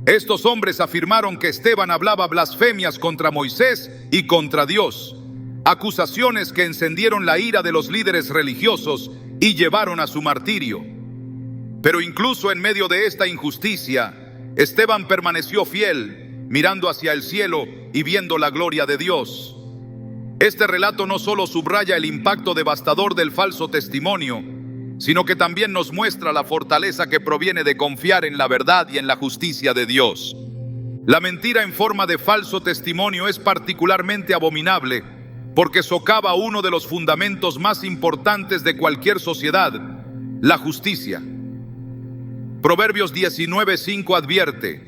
Estos hombres afirmaron que Esteban hablaba blasfemias contra Moisés y contra Dios, acusaciones que encendieron la ira de los líderes religiosos y llevaron a su martirio. Pero incluso en medio de esta injusticia, Esteban permaneció fiel, mirando hacia el cielo y viendo la gloria de Dios. Este relato no solo subraya el impacto devastador del falso testimonio, sino que también nos muestra la fortaleza que proviene de confiar en la verdad y en la justicia de Dios. La mentira en forma de falso testimonio es particularmente abominable porque socava uno de los fundamentos más importantes de cualquier sociedad: la justicia. Proverbios 19:5 advierte: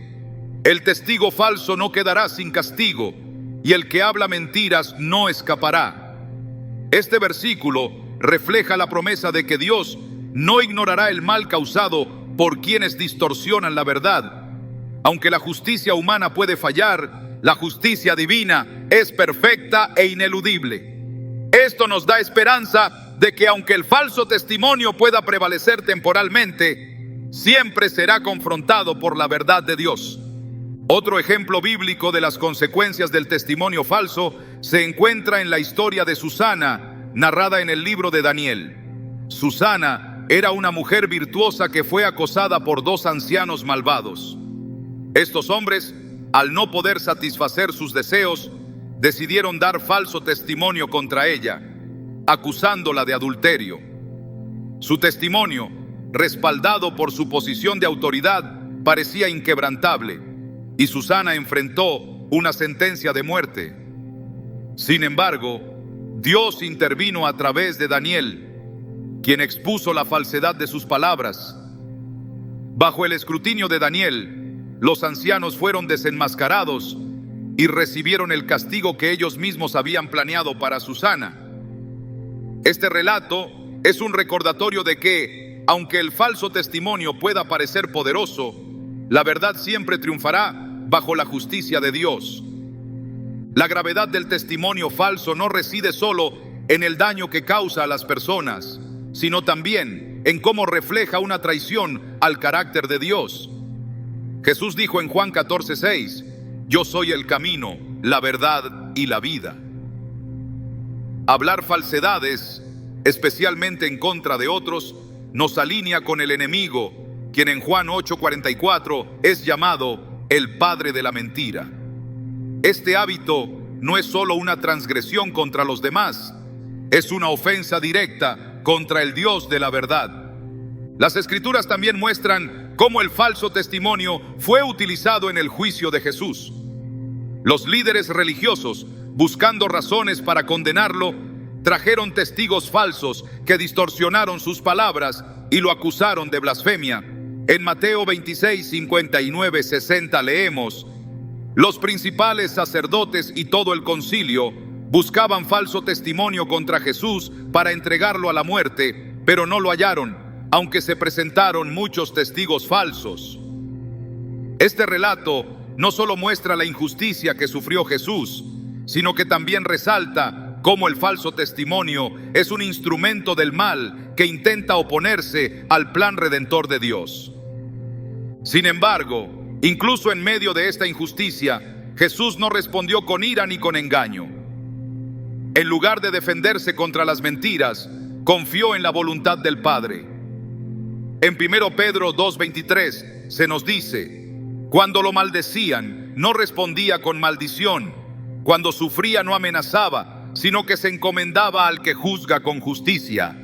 el testigo falso no quedará sin castigo, y el que habla mentiras no escapará. Este versículo refleja la promesa de que Dios no ignorará el mal causado por quienes distorsionan la verdad. Aunque la justicia humana puede fallar, la justicia divina es perfecta e ineludible. Esto nos da esperanza de que aunque el falso testimonio pueda prevalecer temporalmente, siempre será confrontado por la verdad de Dios. Otro ejemplo bíblico de las consecuencias del testimonio falso se encuentra en la historia de Susana, narrada en el libro de Daniel. Susana era una mujer virtuosa que fue acosada por dos ancianos malvados. Estos hombres, al no poder satisfacer sus deseos, decidieron dar falso testimonio contra ella, acusándola de adulterio. Su testimonio, respaldado por su posición de autoridad, parecía inquebrantable, y Susana enfrentó una sentencia de muerte. Sin embargo, Dios intervino a través de Daniel, quien expuso la falsedad de sus palabras. Bajo el escrutinio de Daniel, los ancianos fueron desenmascarados y recibieron el castigo que ellos mismos habían planeado para Susana. Este relato es un recordatorio de que, aunque el falso testimonio pueda parecer poderoso, la verdad siempre triunfará bajo la justicia de Dios. La gravedad del testimonio falso no reside solo en el daño que causa a las personas, sino también en cómo refleja una traición al carácter de Dios. Jesús dijo en Juan 14:6: yo soy el camino, la verdad y la vida. Hablar falsedades, especialmente en contra de otros, nos alinea con el enemigo, quien en Juan 8:44 es llamado el padre de la mentira. Este hábito no es solo una transgresión contra los demás, es una ofensa directa contra el Dios de la verdad. Las Escrituras también muestran cómo el falso testimonio fue utilizado en el juicio de Jesús. Los líderes religiosos, buscando razones para condenarlo, trajeron testigos falsos que distorsionaron sus palabras y lo acusaron de blasfemia. En Mateo 26, 59, 60 leemos: los principales sacerdotes y todo el concilio buscaban falso testimonio contra Jesús para entregarlo a la muerte, pero no lo hallaron, aunque se presentaron muchos testigos falsos. Este relato no solo muestra la injusticia que sufrió Jesús, sino que también resalta cómo el falso testimonio es un instrumento del mal que intenta oponerse al plan redentor de Dios. Sin embargo, incluso en medio de esta injusticia, Jesús no respondió con ira ni con engaño. En lugar de defenderse contra las mentiras, confió en la voluntad del Padre. En 1 Pedro 2:23 se nos dice: cuando lo maldecían, no respondía con maldición; cuando sufría, no amenazaba, sino que se encomendaba al que juzga con justicia.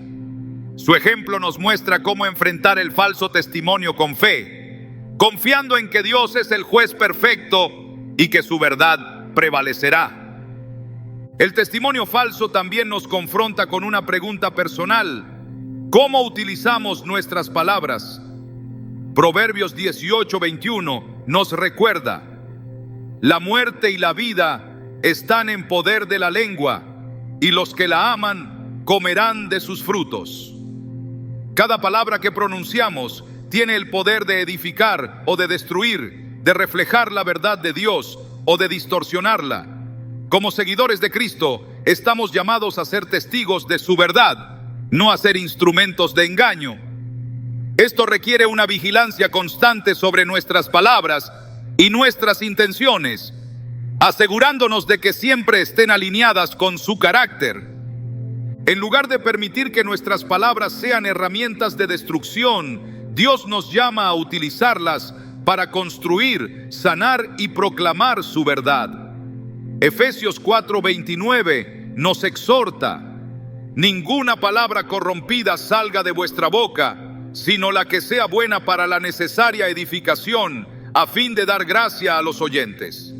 Su ejemplo nos muestra cómo enfrentar el falso testimonio con fe, confiando en que Dios es el juez perfecto y que su verdad prevalecerá. El testimonio falso también nos confronta con una pregunta personal: ¿cómo utilizamos nuestras palabras? Proverbios 18:21 nos recuerda: la muerte y la vida están en poder de la lengua, y los que la aman comerán de sus frutos. Cada palabra que pronunciamos tiene el poder de edificar o de destruir, de reflejar la verdad de Dios o de distorsionarla. Como seguidores de Cristo, estamos llamados a ser testigos de su verdad, no a ser instrumentos de engaño. Esto requiere una vigilancia constante sobre nuestras palabras y nuestras intenciones, asegurándonos de que siempre estén alineadas con su carácter. En lugar de permitir que nuestras palabras sean herramientas de destrucción, Dios nos llama a utilizarlas para construir, sanar y proclamar su verdad. Efesios 4:29 nos exhorta: ninguna palabra corrompida salga de vuestra boca, sino la que sea buena para la necesaria edificación, a fin de dar gracia a los oyentes.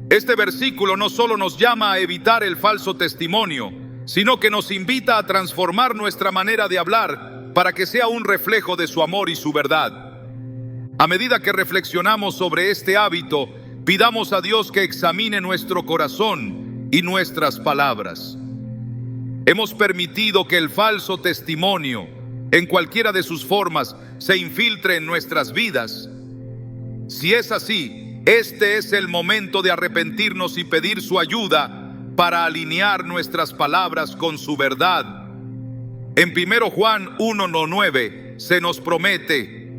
Este versículo no solo nos llama a evitar el falso testimonio, sino que nos invita a transformar nuestra manera de hablar para que sea un reflejo de su amor y su verdad. A medida que reflexionamos sobre este hábito, pidamos a Dios que examine nuestro corazón y nuestras palabras. Hemos permitido que el falso testimonio, en cualquiera de sus formas, se infiltre en nuestras vidas. Si es así, este es el momento de arrepentirnos y pedir su ayuda para alinear nuestras palabras con su verdad. En 1 Juan 1:9 se nos promete: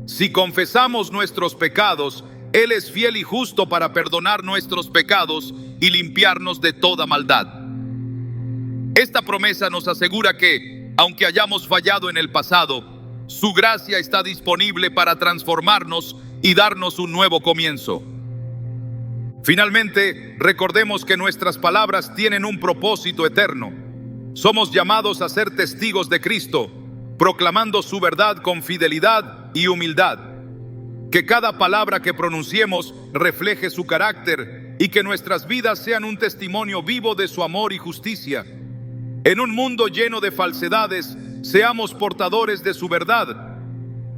si confesamos nuestros pecados, Él es fiel y justo para perdonar nuestros pecados y limpiarnos de toda maldad. Esta promesa nos asegura que, aunque hayamos fallado en el pasado, su gracia está disponible para transformarnos y darnos un nuevo comienzo. Finalmente, recordemos que nuestras palabras tienen un propósito eterno. Somos llamados a ser testigos de Cristo, proclamando su verdad con fidelidad y humildad. Que cada palabra que pronunciemos refleje su carácter y que nuestras vidas sean un testimonio vivo de su amor y justicia. En un mundo lleno de falsedades, seamos portadores de su verdad,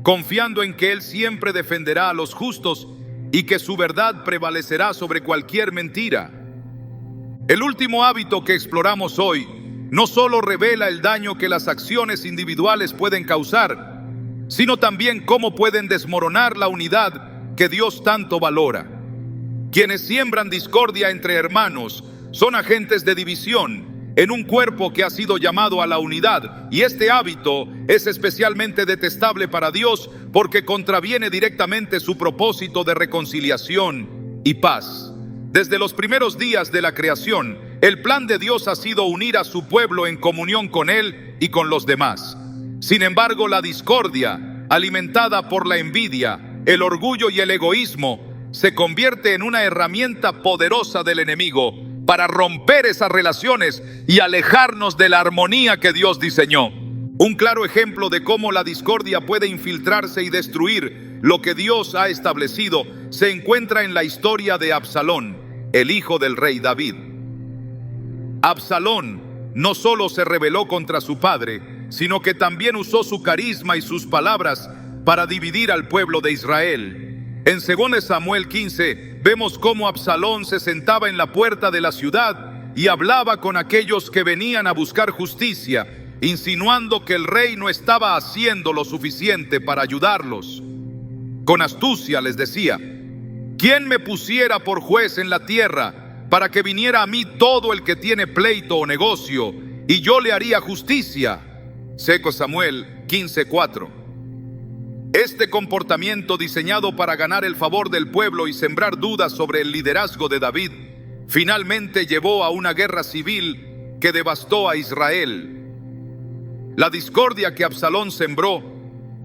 confiando en que Él siempre defenderá a los justos y que su verdad prevalecerá sobre cualquier mentira. El último hábito que exploramos hoy no solo revela el daño que las acciones individuales pueden causar, sino también cómo pueden desmoronar la unidad que Dios tanto valora. Quienes siembran discordia entre hermanos son agentes de división en un cuerpo que ha sido llamado a la unidad, y este hábito es especialmente detestable para Dios porque contraviene directamente su propósito de reconciliación y paz. Desde los primeros días de la creación, el plan de Dios ha sido unir a su pueblo en comunión con Él y con los demás. Sin embargo, la discordia, alimentada por la envidia, el orgullo y el egoísmo, se convierte en una herramienta poderosa del enemigo para romper esas relaciones y alejarnos de la armonía que Dios diseñó. Un claro ejemplo de cómo la discordia puede infiltrarse y destruir lo que Dios ha establecido se encuentra en la historia de Absalón, el hijo del rey David. Absalón no solo se rebeló contra su padre, sino que también usó su carisma y sus palabras para dividir al pueblo de Israel. En 2 Samuel 15 vemos cómo Absalón se sentaba en la puerta de la ciudad y hablaba con aquellos que venían a buscar justicia, insinuando que el rey no estaba haciendo lo suficiente para ayudarlos. Con astucia les decía: ¿quién me pusiera por juez en la tierra para que viniera a mí todo el que tiene pleito o negocio y yo le haría justicia? 2 Samuel 15:4. Este comportamiento, diseñado para ganar el favor del pueblo y sembrar dudas sobre el liderazgo de David, finalmente llevó a una guerra civil que devastó a Israel. La discordia que Absalón sembró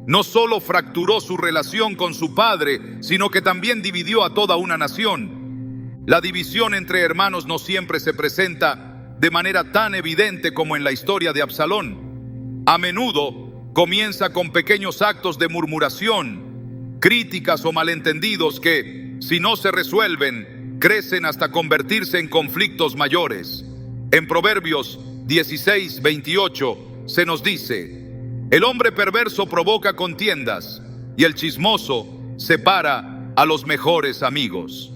no solo fracturó su relación con su padre, sino que también dividió a toda una nación. La división entre hermanos no siempre se presenta de manera tan evidente como en la historia de Absalón. A menudo comienza con pequeños actos de murmuración, críticas o malentendidos que, si no se resuelven, crecen hasta convertirse en conflictos mayores. En Proverbios 16:28 se nos dice: el hombre perverso provoca contiendas y el chismoso separa a los mejores amigos.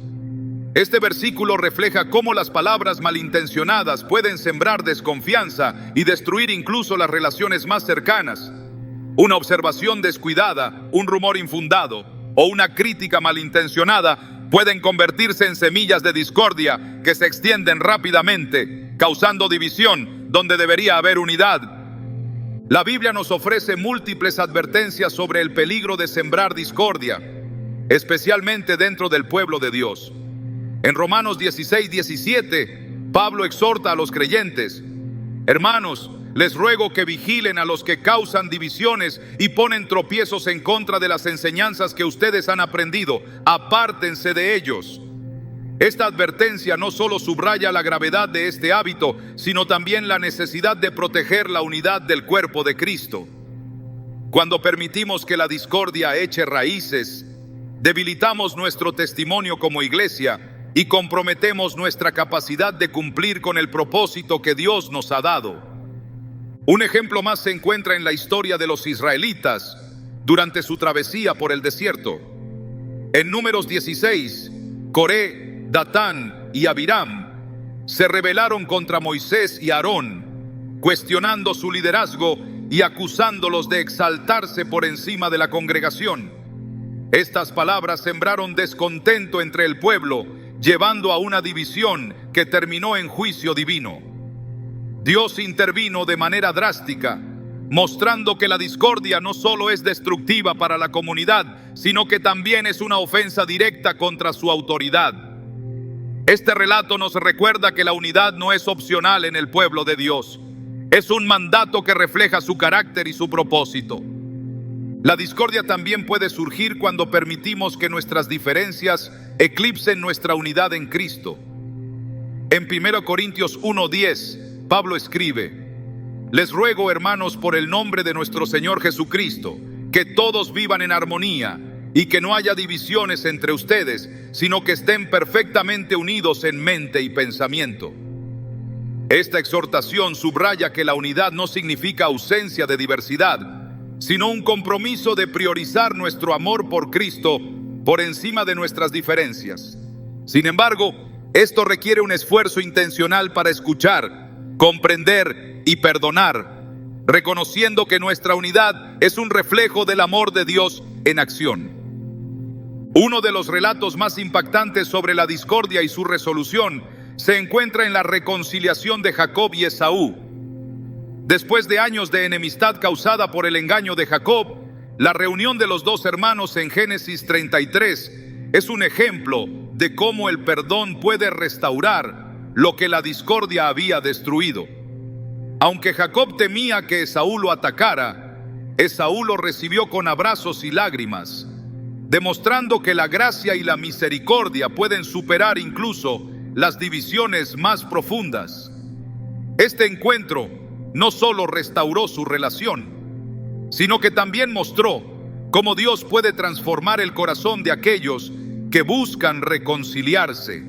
Este versículo refleja cómo las palabras malintencionadas pueden sembrar desconfianza y destruir incluso las relaciones más cercanas. Una observación descuidada, un rumor infundado o una crítica malintencionada pueden convertirse en semillas de discordia que se extienden rápidamente, causando división donde debería haber unidad. La Biblia nos ofrece múltiples advertencias sobre el peligro de sembrar discordia, especialmente dentro del pueblo de Dios. En Romanos 16:17, Pablo exhorta a los creyentes: hermanos, les ruego que vigilen a los que causan divisiones y ponen tropiezos en contra de las enseñanzas que ustedes han aprendido. Apártense de ellos. Esta advertencia no solo subraya la gravedad de este hábito, sino también la necesidad de proteger la unidad del cuerpo de Cristo. Cuando permitimos que la discordia eche raíces, debilitamos nuestro testimonio como iglesia y comprometemos nuestra capacidad de cumplir con el propósito que Dios nos ha dado. Un ejemplo más se encuentra en la historia de los israelitas durante su travesía por el desierto. En Números 16, Coré, Datán y Abiram se rebelaron contra Moisés y Aarón, cuestionando su liderazgo y acusándolos de exaltarse por encima de la congregación. Estas palabras sembraron descontento entre el pueblo, llevando a una división que terminó en juicio divino. Dios intervino de manera drástica, mostrando que la discordia no solo es destructiva para la comunidad, sino que también es una ofensa directa contra su autoridad. Este relato nos recuerda que la unidad no es opcional en el pueblo de Dios. Es un mandato que refleja su carácter y su propósito. La discordia también puede surgir cuando permitimos que nuestras diferencias eclipsen nuestra unidad en Cristo. En 1 Corintios 1:10, Pablo escribe: les ruego, hermanos, por el nombre de nuestro Señor Jesucristo, que todos vivan en armonía y que no haya divisiones entre ustedes, sino que estén perfectamente unidos en mente y pensamiento. Esta exhortación subraya que la unidad no significa ausencia de diversidad, sino un compromiso de priorizar nuestro amor por Cristo por encima de nuestras diferencias. Sin embargo, esto requiere un esfuerzo intencional para escuchar, comprender y perdonar, reconociendo que nuestra unidad es un reflejo del amor de Dios en acción. Uno de los relatos más impactantes sobre la discordia y su resolución se encuentra en la reconciliación de Jacob y Esaú. Después de años de enemistad causada por el engaño de Jacob, la reunión de los dos hermanos en Génesis 33 es un ejemplo de cómo el perdón puede restaurar lo que la discordia había destruido. Aunque Jacob temía que Esaú lo atacara, Esaú lo recibió con abrazos y lágrimas, demostrando que la gracia y la misericordia pueden superar incluso las divisiones más profundas. Este encuentro no solo restauró su relación, sino que también mostró cómo Dios puede transformar el corazón de aquellos que buscan reconciliarse.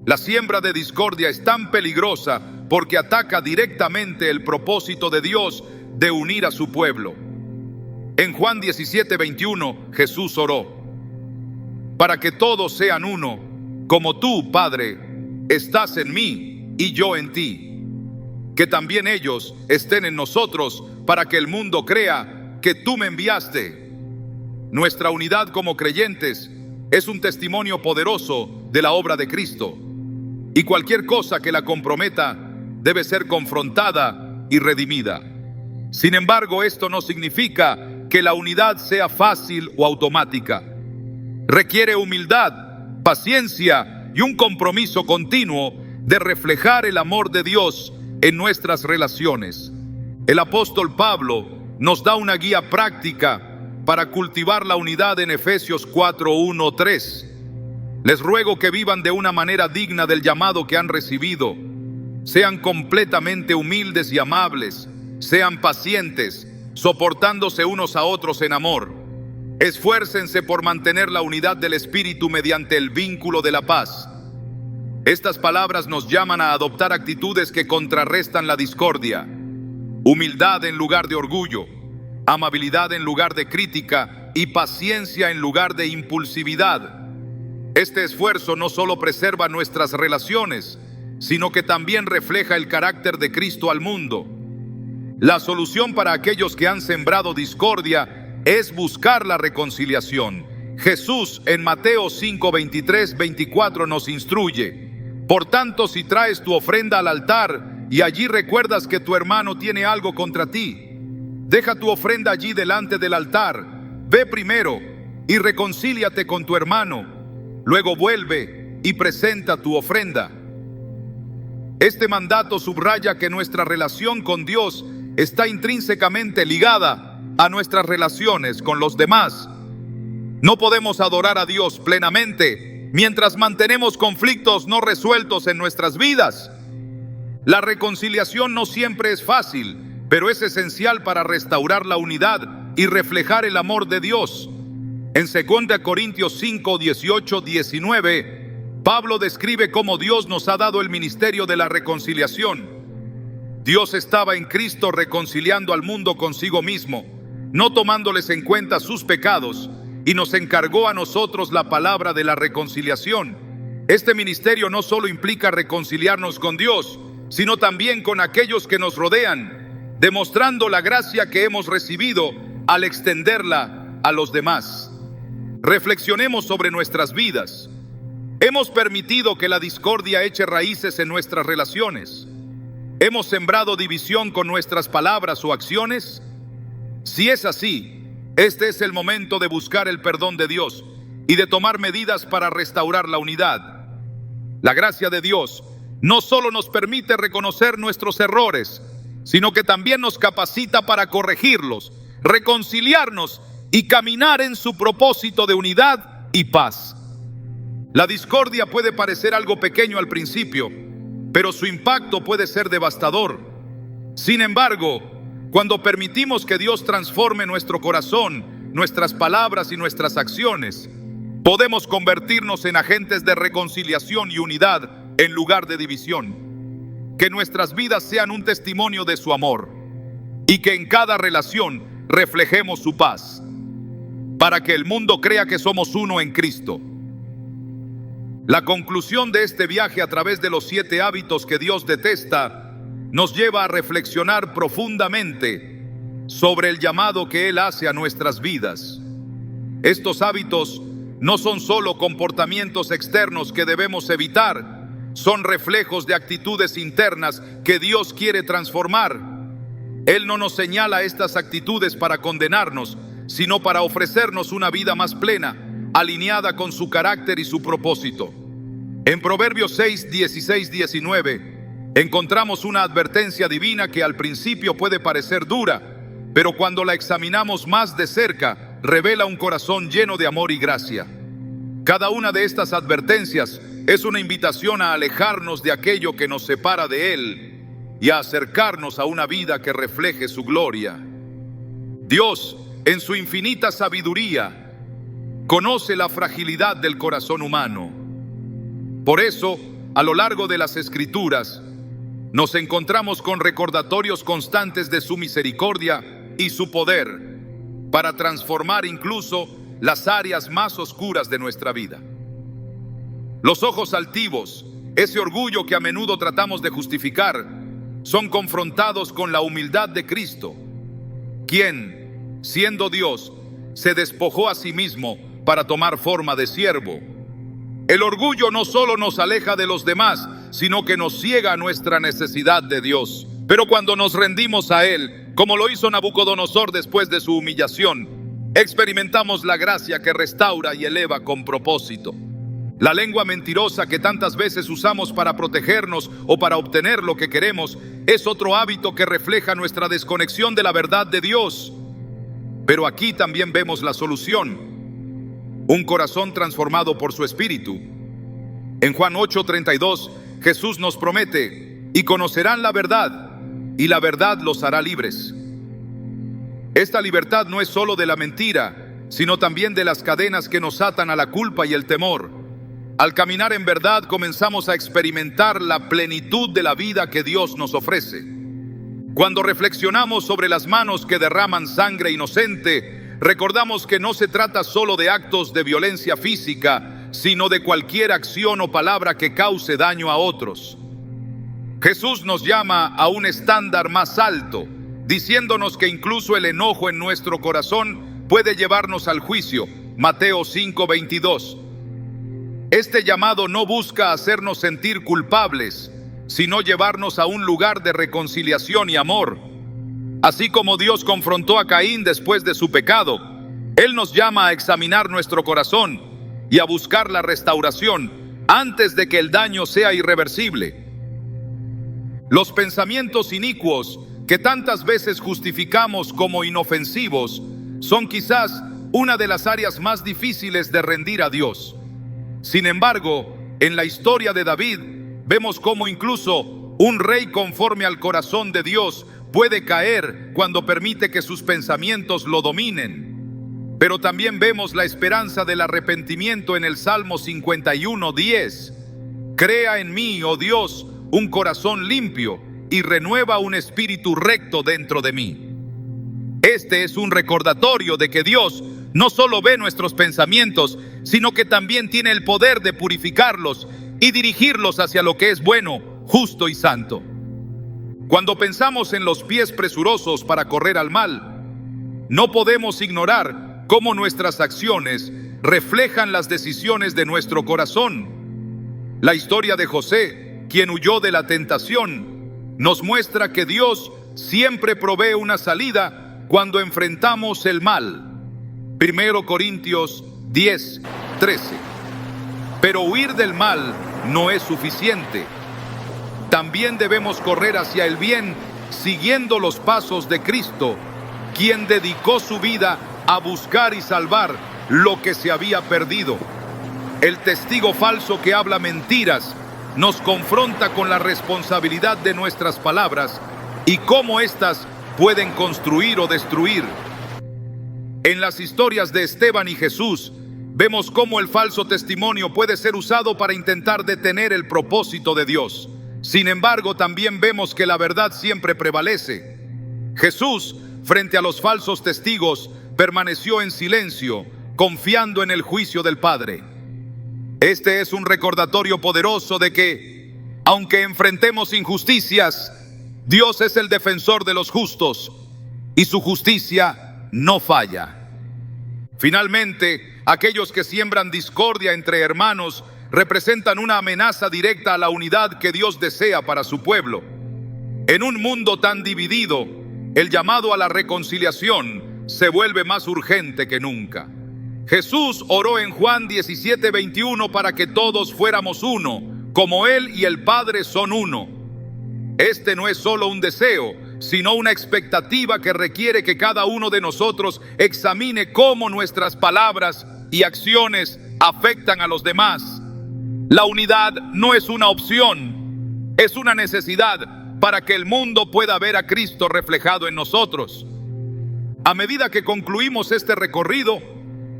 La siembra de discordia es tan peligrosa porque ataca directamente el propósito de Dios de unir a su pueblo. En Juan 17:21, Jesús oró: para que todos sean uno, como tú, Padre, estás en mí y yo en ti, que también ellos estén en nosotros, para que el mundo crea que tú me enviaste. Nuestra unidad como creyentes es un testimonio poderoso de la obra de Cristo, y cualquier cosa que la comprometa debe ser confrontada y redimida. Sin embargo, esto no significa que la unidad sea fácil o automática. Requiere humildad, paciencia y un compromiso continuo de reflejar el amor de Dios en nuestras relaciones. El apóstol Pablo nos da una guía práctica para cultivar la unidad en Efesios 4:1-3. Les ruego que vivan de una manera digna del llamado que han recibido. Sean completamente humildes y amables. Sean pacientes, soportándose unos a otros en amor. Esfuércense por mantener la unidad del Espíritu mediante el vínculo de la paz. Estas palabras nos llaman a adoptar actitudes que contrarrestan la discordia. Humildad en lugar de orgullo, amabilidad en lugar de crítica y paciencia en lugar de impulsividad. Este esfuerzo no solo preserva nuestras relaciones, sino que también refleja el carácter de Cristo al mundo. La solución para aquellos que han sembrado discordia es buscar la reconciliación. Jesús en Mateo 5:23-24 nos instruye: por tanto, si traes tu ofrenda al altar y allí recuerdas que tu hermano tiene algo contra ti, deja tu ofrenda allí delante del altar, ve primero y reconcíliate con tu hermano, luego vuelve y presenta tu ofrenda. Este mandato subraya que nuestra relación con Dios está intrínsecamente ligada a nuestras relaciones con los demás. No podemos adorar a Dios plenamente mientras mantenemos conflictos no resueltos en nuestras vidas. La reconciliación no siempre es fácil, pero es esencial para restaurar la unidad y reflejar el amor de Dios. En 2 Corintios 5:18-19, Pablo describe cómo Dios nos ha dado el ministerio de la reconciliación. Dios estaba en Cristo reconciliando al mundo consigo mismo, no tomándoles en cuenta sus pecados, y nos encargó a nosotros la palabra de la reconciliación. Este ministerio no solo implica reconciliarnos con Dios, sino también con aquellos que nos rodean, demostrando la gracia que hemos recibido al extenderla a los demás. Reflexionemos sobre nuestras vidas. ¿Hemos permitido que la discordia eche raíces en nuestras relaciones? ¿Hemos sembrado división con nuestras palabras o acciones? Si es así, este es el momento de buscar el perdón de Dios y de tomar medidas para restaurar la unidad. La gracia de Dios no solo nos permite reconocer nuestros errores, sino que también nos capacita para corregirlos, reconciliarnos y caminar en su propósito de unidad y paz. La discordia puede parecer algo pequeño al principio, pero su impacto puede ser devastador. Sin embargo, cuando permitimos que Dios transforme nuestro corazón, nuestras palabras y nuestras acciones, podemos convertirnos en agentes de reconciliación y unidad en lugar de división. Que nuestras vidas sean un testimonio de su amor y que en cada relación reflejemos su paz, para que el mundo crea que somos uno en Cristo. La conclusión de este viaje a través de los 7 hábitos que Dios detesta nos lleva a reflexionar profundamente sobre el llamado que Él hace a nuestras vidas. Estos hábitos no son solo comportamientos externos que debemos evitar, son reflejos de actitudes internas que Dios quiere transformar. Él no nos señala estas actitudes para condenarnos, sino para ofrecernos una vida más plena, alineada con su carácter y su propósito. En Proverbios 6:16-19 encontramos una advertencia divina que al principio puede parecer dura, pero cuando la examinamos más de cerca, revela un corazón lleno de amor y gracia. Cada una de estas advertencias es una invitación a alejarnos de aquello que nos separa de Él y a acercarnos a una vida que refleje su gloria. Dios, en su infinita sabiduría, conoce la fragilidad del corazón humano. Por eso, a lo largo de las Escrituras, nos encontramos con recordatorios constantes de su misericordia y su poder para transformar incluso las áreas más oscuras de nuestra vida. Los ojos altivos, ese orgullo que a menudo tratamos de justificar, son confrontados con la humildad de Cristo, quien, siendo Dios, se despojó a sí mismo para tomar forma de siervo. El orgullo no solo nos aleja de los demás, sino que nos ciega a nuestra necesidad de Dios. Pero cuando nos rendimos a Él, como lo hizo Nabucodonosor después de su humillación, experimentamos la gracia que restaura y eleva con propósito. La lengua mentirosa que tantas veces usamos para protegernos o para obtener lo que queremos es otro hábito que refleja nuestra desconexión de la verdad de Dios. Pero aquí también vemos la solución: un corazón transformado por su Espíritu. En Juan 8:32, Jesús nos promete: y conocerán la verdad, y la verdad los hará libres. Esta libertad no es solo de la mentira, sino también de las cadenas que nos atan a la culpa y el temor. Al caminar en verdad, comenzamos a experimentar la plenitud de la vida que Dios nos ofrece. Cuando reflexionamos sobre las manos que derraman sangre inocente, recordamos que no se trata solo de actos de violencia física, sino de cualquier acción o palabra que cause daño a otros. Jesús nos llama a un estándar más alto, diciéndonos que incluso el enojo en nuestro corazón puede llevarnos al juicio. Mateo 5:22. Este llamado no busca hacernos sentir culpables, sino llevarnos a un lugar de reconciliación y amor. Así como Dios confrontó a Caín después de su pecado, Él nos llama a examinar nuestro corazón y a buscar la restauración antes de que el daño sea irreversible. Los pensamientos inicuos que tantas veces justificamos como inofensivos son quizás una de las áreas más difíciles de rendir a Dios. Sin embargo, en la historia de David, vemos cómo incluso un rey conforme al corazón de Dios puede caer cuando permite que sus pensamientos lo dominen. Pero también vemos la esperanza del arrepentimiento en el Salmo 51:10. Crea en mí, oh Dios, un corazón limpio y renueva un espíritu recto dentro de mí. Este es un recordatorio de que Dios no solo ve nuestros pensamientos, sino que también tiene el poder de purificarlos y dirigirlos hacia lo que es bueno, justo y santo. Cuando pensamos en los pies presurosos para correr al mal, no podemos ignorar cómo nuestras acciones reflejan las decisiones de nuestro corazón. La historia de José, quien huyó de la tentación, nos muestra que Dios siempre provee una salida cuando enfrentamos el mal. 1 Corintios 10:13. Pero huir del mal no es suficiente. También debemos correr hacia el bien, siguiendo los pasos de Cristo, quien dedicó su vida a buscar y salvar lo que se había perdido. El testigo falso que habla mentiras nos confronta con la responsabilidad de nuestras palabras y cómo éstas pueden construir o destruir. En las historias de Esteban y Jesús, vemos cómo el falso testimonio puede ser usado para intentar detener el propósito de Dios. Sin embargo, también vemos que la verdad siempre prevalece. Jesús, frente a los falsos testigos, permaneció en silencio, confiando en el juicio del Padre. Este es un recordatorio poderoso de que, aunque enfrentemos injusticias, Dios es el defensor de los justos y su justicia no falla. Finalmente, aquellos que siembran discordia entre hermanos representan una amenaza directa a la unidad que Dios desea para su pueblo. En un mundo tan dividido, el llamado a la reconciliación se vuelve más urgente que nunca. Jesús oró en Juan 17:21 para que todos fuéramos uno, como Él y el Padre son uno. Este no es solo un deseo, sino una expectativa que requiere que cada uno de nosotros examine cómo nuestras palabras y acciones afectan a los demás. La unidad no es una opción, es una necesidad para que el mundo pueda ver a Cristo reflejado en nosotros. A medida que concluimos este recorrido,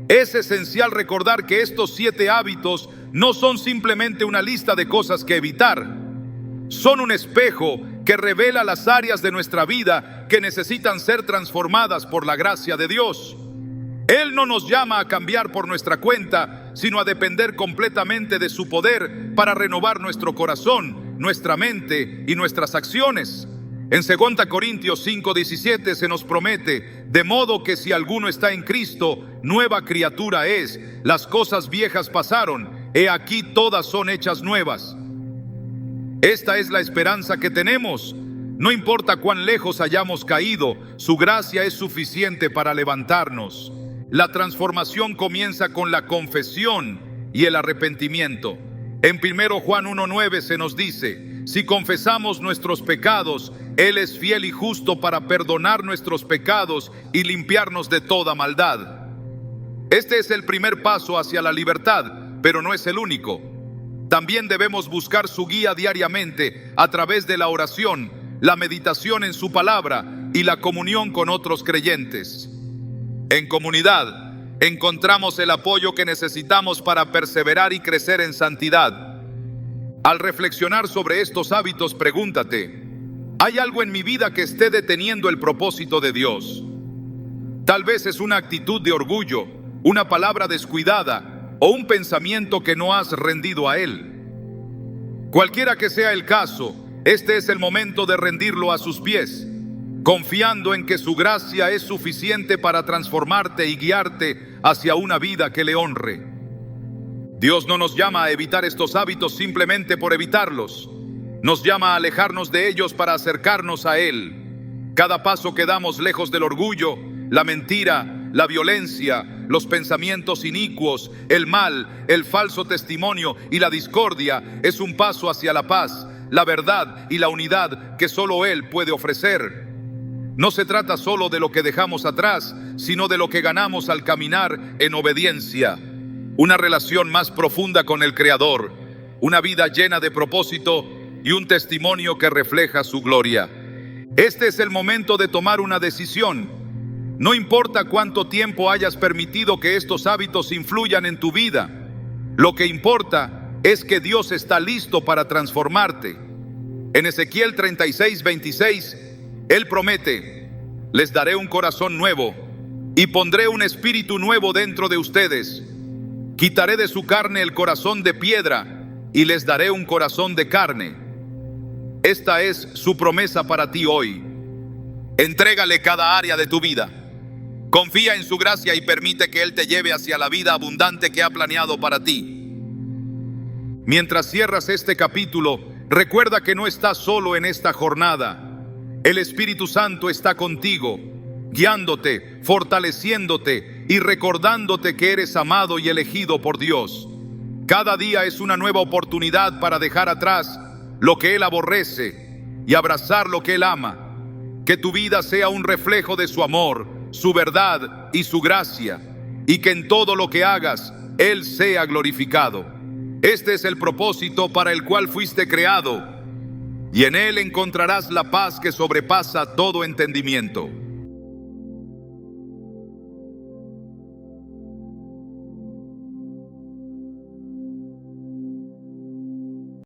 es esencial recordar que estos 7 hábitos no son simplemente una lista de cosas que evitar. Son un espejo que revela las áreas de nuestra vida que necesitan ser transformadas por la gracia de Dios. Él no nos llama a cambiar por nuestra cuenta, sino a depender completamente de su poder para renovar nuestro corazón, nuestra mente y nuestras acciones. En 2 Corintios 5:17 se nos promete: de modo que si alguno está en Cristo, nueva criatura es. Las cosas viejas pasaron, he aquí todas son hechas nuevas. Esta es la esperanza que tenemos. No importa cuán lejos hayamos caído, su gracia es suficiente para levantarnos. La transformación comienza con la confesión y el arrepentimiento. En 1 Juan 1:9 se nos dice: si confesamos nuestros pecados, Él es fiel y justo para perdonar nuestros pecados y limpiarnos de toda maldad. Este es el primer paso hacia la libertad, pero no es el único. También debemos buscar su guía diariamente a través de la oración, la meditación en su palabra y la comunión con otros creyentes. En comunidad, encontramos el apoyo que necesitamos para perseverar y crecer en santidad. Al reflexionar sobre estos hábitos, pregúntate: ¿hay algo en mi vida que esté deteniendo el propósito de Dios? Tal vez es una actitud de orgullo, una palabra descuidada o un pensamiento que no has rendido a Él. Cualquiera que sea el caso, este es el momento de rendirlo a sus pies, confiando en que su gracia es suficiente para transformarte y guiarte hacia una vida que le honre. Dios no nos llama a evitar estos hábitos simplemente por evitarlos. Nos llama a alejarnos de ellos para acercarnos a Él. Cada paso que damos lejos del orgullo, la mentira, la violencia, los pensamientos inicuos, el mal, el falso testimonio y la discordia es un paso hacia la paz, la verdad y la unidad que solo Él puede ofrecer. No se trata solo de lo que dejamos atrás, sino de lo que ganamos al caminar en obediencia. Una relación más profunda con el Creador, una vida llena de propósito y un testimonio que refleja su gloria. Este es el momento de tomar una decisión. No importa cuánto tiempo hayas permitido que estos hábitos influyan en tu vida. Lo que importa es que Dios está listo para transformarte. En Ezequiel 36:26, Él promete: les daré un corazón nuevo y pondré un espíritu nuevo dentro de ustedes. Quitaré de su carne el corazón de piedra y les daré un corazón de carne. Esta es su promesa para ti hoy. Entrégale cada área de tu vida. Confía en su gracia y permite que Él te lleve hacia la vida abundante que ha planeado para ti. Mientras cierras este capítulo, recuerda que no estás solo en esta jornada. El Espíritu Santo está contigo, guiándote, fortaleciéndote y recordándote que eres amado y elegido por Dios. Cada día es una nueva oportunidad para dejar atrás lo que Él aborrece y abrazar lo que Él ama. Que tu vida sea un reflejo de su amor, su verdad y su gracia, y que en todo lo que hagas, Él sea glorificado. Este es el propósito para el cual fuiste creado, y en Él encontrarás la paz que sobrepasa todo entendimiento.